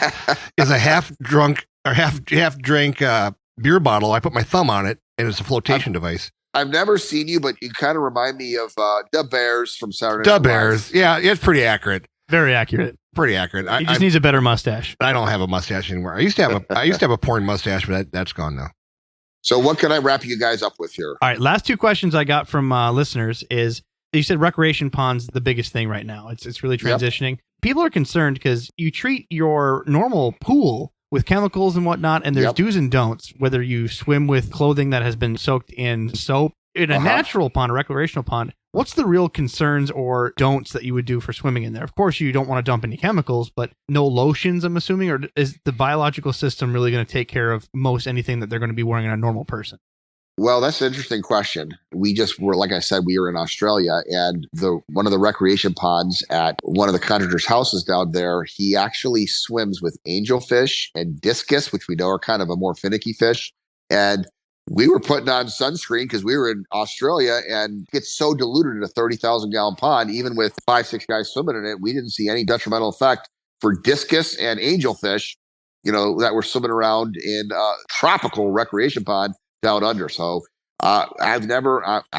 is a half-drank beer bottle. I put my thumb on it, and it's a flotation device. I've never seen you, but you kind of remind me of the Bears from Saturday Night Live. Bears. Yeah, it's pretty accurate. Very accurate. Pretty accurate. He just needs a better mustache. I don't have a mustache anymore. I used to have a porn mustache, but that's gone now. So what can I wrap you guys up with here? All right, last two questions I got from listeners is, you said recreation ponds the biggest thing right now. It's really transitioning. Yep. People are concerned because you treat your normal pool with chemicals and whatnot, and there's do's and don'ts, whether you swim with clothing that has been soaked in soap. In a natural pond, a recreational pond, what's the real concerns or don'ts that you would do for swimming in there? Of course, you don't want to dump any chemicals, but no lotions, I'm assuming, or is the biological system really going to take care of most anything that they're going to be wearing on a normal person? Well, that's an interesting question. We just were, like I said, we were in Australia, and one of the recreation ponds at one of the contractor's houses down there, he actually swims with angelfish and discus, which we know are kind of a more finicky fish. And we were putting on sunscreen because we were in Australia, and it's so diluted in a 30,000-gallon pond, even with 5-6 guys swimming in it, we didn't see any detrimental effect for discus and angelfish, that were swimming around in a tropical recreation pond down under. So I've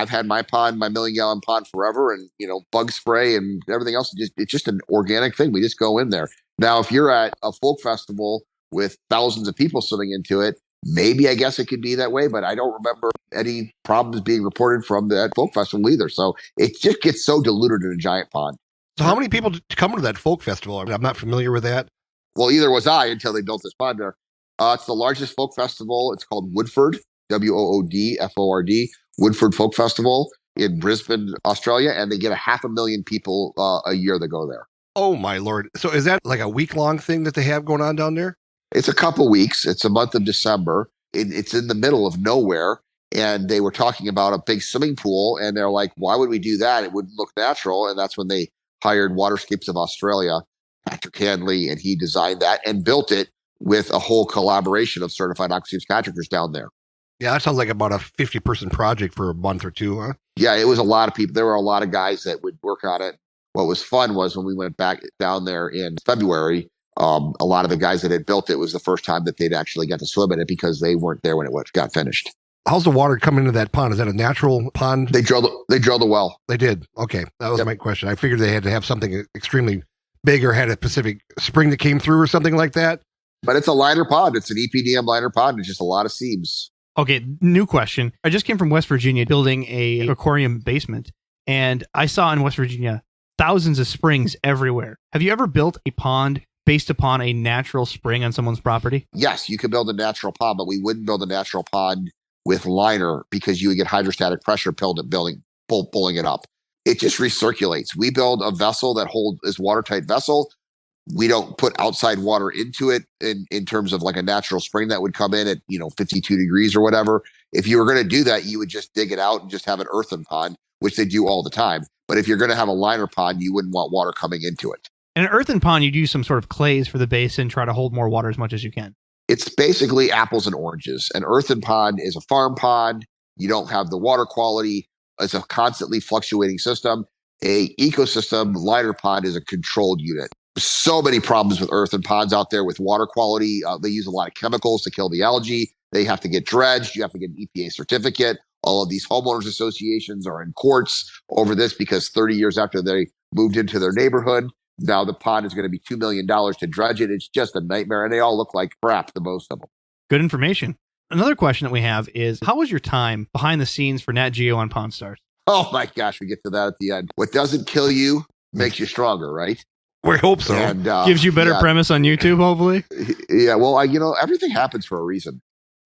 had my pond, my 1-million-gallon pond forever, and bug spray and everything else. It's just an organic thing. We just go in there. Now, if you're at a folk festival with thousands of people swimming into it, maybe I guess it could be that way, but I don't remember any problems being reported from that folk festival either. So it just gets so diluted in a giant pond. So how many people come to that folk festival? I'm not familiar with that. Well, either was I until they built this pond there. It's the largest folk festival. It's called Woodford, WOODFORD, Woodford Folk Festival in Brisbane, Australia, and they get 500,000 people a year that go there. Oh, my Lord. So is that like a week-long thing that they have going on down there? It's a couple weeks. It's a month of December. It's in the middle of nowhere. And they were talking about a big swimming pool. And they're like, why would we do that? It wouldn't look natural. And that's when they hired Waterscapes of Australia, Patrick Hanley, and he designed that and built it with a whole collaboration of certified aquascapes contractors down there. Yeah, that sounds like about a 50-person project for a month or two, huh? Yeah, it was a lot of people. There were a lot of guys that would work on it. What was fun was when we went back down there in February, a lot of the guys that had built it was the first time that they'd actually got to swim in it because they weren't there when it got finished. How's the water coming into that pond? Is that a natural pond? They drilled a well. They did. Okay. That was my question. I figured they had to have something extremely big or had a specific spring that came through or something like that. But it's a liner pond. It's an EPDM liner pond. It's just a lot of seams. Okay, new question. I just came from West Virginia building a aquarium basement, and I saw in West Virginia thousands of springs everywhere. Have you ever built a pond based upon a natural spring on someone's property? Yes, you could build a natural pond, but we wouldn't build a natural pond with liner because you would get hydrostatic pressure pulling it up. It just recirculates. We build a vessel that is watertight vessel. We don't put outside water into it in terms of like a natural spring that would come in at 52 degrees or whatever. If you were going to do that, you would just dig it out and just have an earthen pond, which they do all the time. But if you're going to have a liner pond, you wouldn't want water coming into it. In an earthen pond, you'd use some sort of clays for the basin, try to hold more water as much as you can. It's basically apples and oranges. An earthen pond is a farm pond. You don't have the water quality. It's a constantly fluctuating system. A ecosystem liner pond is a controlled unit. So many problems with earthen ponds out there with water quality. They use a lot of chemicals to kill the algae. They have to get dredged. You have to get an EPA certificate. All of these homeowners associations are in courts over this because 30 years after they moved into their neighborhood, now the pond is going to be $2 million to dredge it. It's just a nightmare. And they all look like crap, the most of them. Good information. another question that we have is, how was your time behind the scenes for Nat Geo on Pawn Stars? Oh my gosh, we get to that at the end. What doesn't kill you makes you stronger, right? We hope so. And Gives you better premise on YouTube, hopefully. Yeah, well, everything happens for a reason.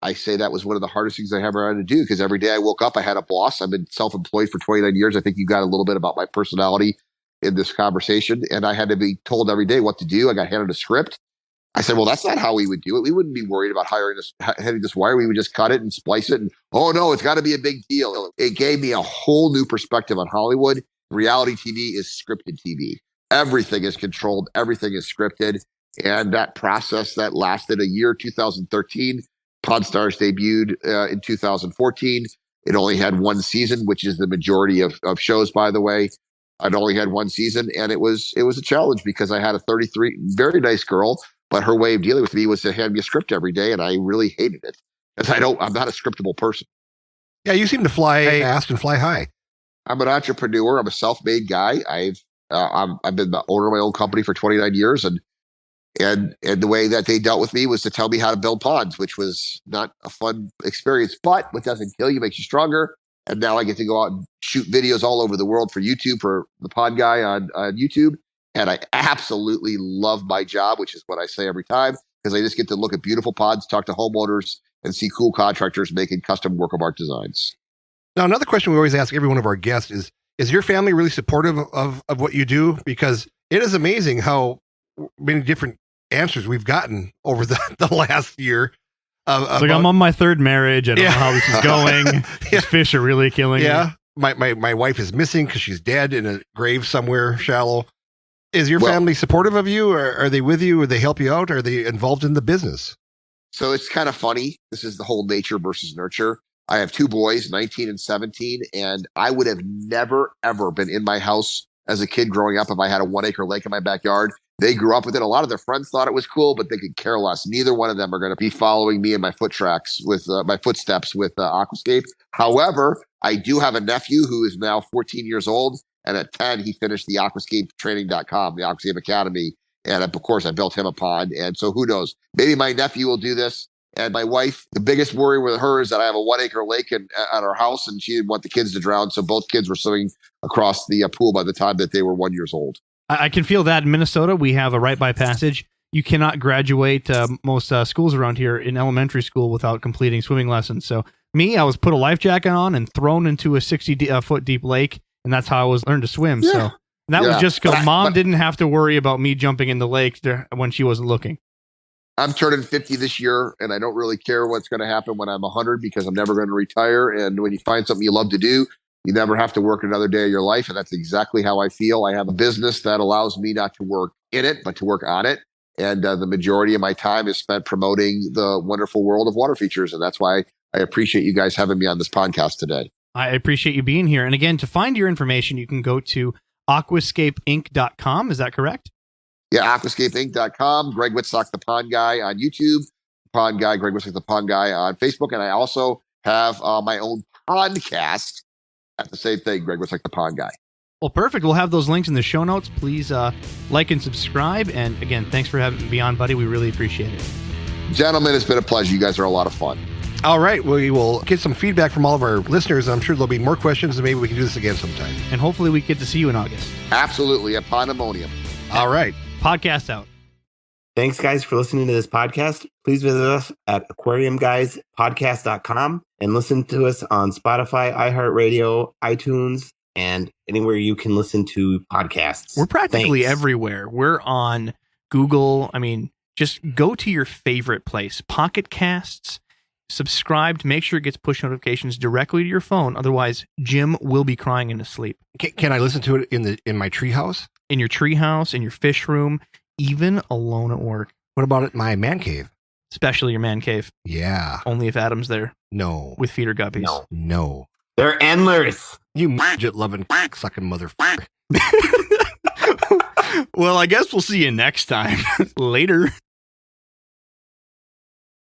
I say that was one of the hardest things I ever had to do because every day I woke up, I had a boss. I've been self-employed for 29 years. I think you got a little bit about my personality in this conversation, and I had to be told every day what to do. I got handed a script. I said, well, that's not how we would do it. We wouldn't be worried about having this wire. We would just cut it and splice it. And, oh, no, it's got to be a big deal. It gave me a whole new perspective on Hollywood. Reality TV is scripted TV. Everything is controlled. Everything is scripted. And that process that lasted a year, 2013, Pawn Stars debuted in 2014. It only had one season, which is the majority of shows, by the way. I'd only had one season, and it was a challenge because I had a 33, very nice girl, but her way of dealing with me was to hand me a script every day, and I really hated it because I'm not a scriptable person. Yeah, you seem to fly fast and fly high. I'm an entrepreneur. I'm a self-made guy. I've been the owner of my own company for 29 years, and the way that they dealt with me was to tell me how to build ponds, which was not a fun experience. But what doesn't kill you makes you stronger. And now I get to go out and shoot videos all over the world for YouTube, for the Pond Guy on YouTube. And I absolutely love my job, which is what I say every time, because I just get to look at beautiful ponds, talk to homeowners, and see cool contractors making custom work of art designs. Now, another question we always ask every one of our guests is your family really supportive of what you do? Because it is amazing how many different answers we've gotten over the last year. It's like, I'm on my third marriage. I don't know how this is going. These fish are really killing me. My wife is missing because she's dead in a grave somewhere shallow. Is your family supportive of you? Or are they with you? Or they help you out? Or are they involved in the business? So it's kind of funny. This is the whole nature versus nurture. I have two boys, 19 and 17, and I would have never, ever been in my house as a kid growing up if I had a 1 acre lake in my backyard. They grew up with it. A lot of their friends thought it was cool, but they could care less. Neither one of them are going to be following me in my footsteps with Aquascape. However, I do have a nephew who is now 14 years old. And at 10, he finished the aquascapetraining.com, the Aquascape Academy. And of course, I built him a pond. And so who knows? Maybe my nephew will do this. And my wife, the biggest worry with her is that I have a 1 acre lake at our house, and she didn't want the kids to drown. So both kids were swimming across the pool by the time that they were 1 year old. I can feel that in Minnesota. We have a rite by passage. You cannot graduate most schools around here in elementary school without completing swimming lessons. So I was put a life jacket on and thrown into a 60-foot deep lake, and that's how I was learned to swim. Yeah. So was just because Mom didn't have to worry about me jumping in the lake when she wasn't looking. I'm turning 50 this year, and I don't really care what's going to happen when I'm 100 because I'm never going to retire. And when you find something you love to do, you never have to work another day of your life. And that's exactly how I feel. I have a business that allows me not to work in it, but to work on it. And the majority of my time is spent promoting the wonderful world of water features. And that's why I appreciate you guys having me on this podcast today. I appreciate you being here. And again, to find your information, you can go to aquascapeinc.com. Is that correct? Yeah, aquascapeinc.com. Greg Wittstock, the Pond Guy on YouTube. Pond Guy, Greg Wittstock, the Pond Guy on Facebook. And I also have my own podcast at the same thing, Greg Wittstock, the Pond Guy. Well, perfect. We'll have those links in the show notes. Please like and subscribe. And again, thanks for having me on, buddy. We really appreciate it. Gentlemen, it's been a pleasure. You guys are a lot of fun. All right. We will get some feedback from all of our listeners. I'm sure there'll be more questions, and maybe we can do this again sometime. And hopefully we get to see you in August. Absolutely. At Pandemonium. All right. Podcast out. Thanks, guys, for listening to this podcast. Please visit us at aquariumguyspodcast.com and listen to us on Spotify, iHeartRadio, iTunes, and anywhere you can listen to podcasts. We're practically everywhere. We're on Google. I mean, just go to your favorite place. Pocket Casts. Subscribe to make sure it gets push notifications directly to your phone. Otherwise, Jim will be crying in his sleep. Can I listen to it in my treehouse? In your treehouse, in your fish room, even alone at work. What about at my man cave? Especially your man cave. Yeah. Only if Adam's there. No. With feeder guppies. No. They're endless. You midget loving sucking motherfucker. Well, I guess we'll see you next time. Later.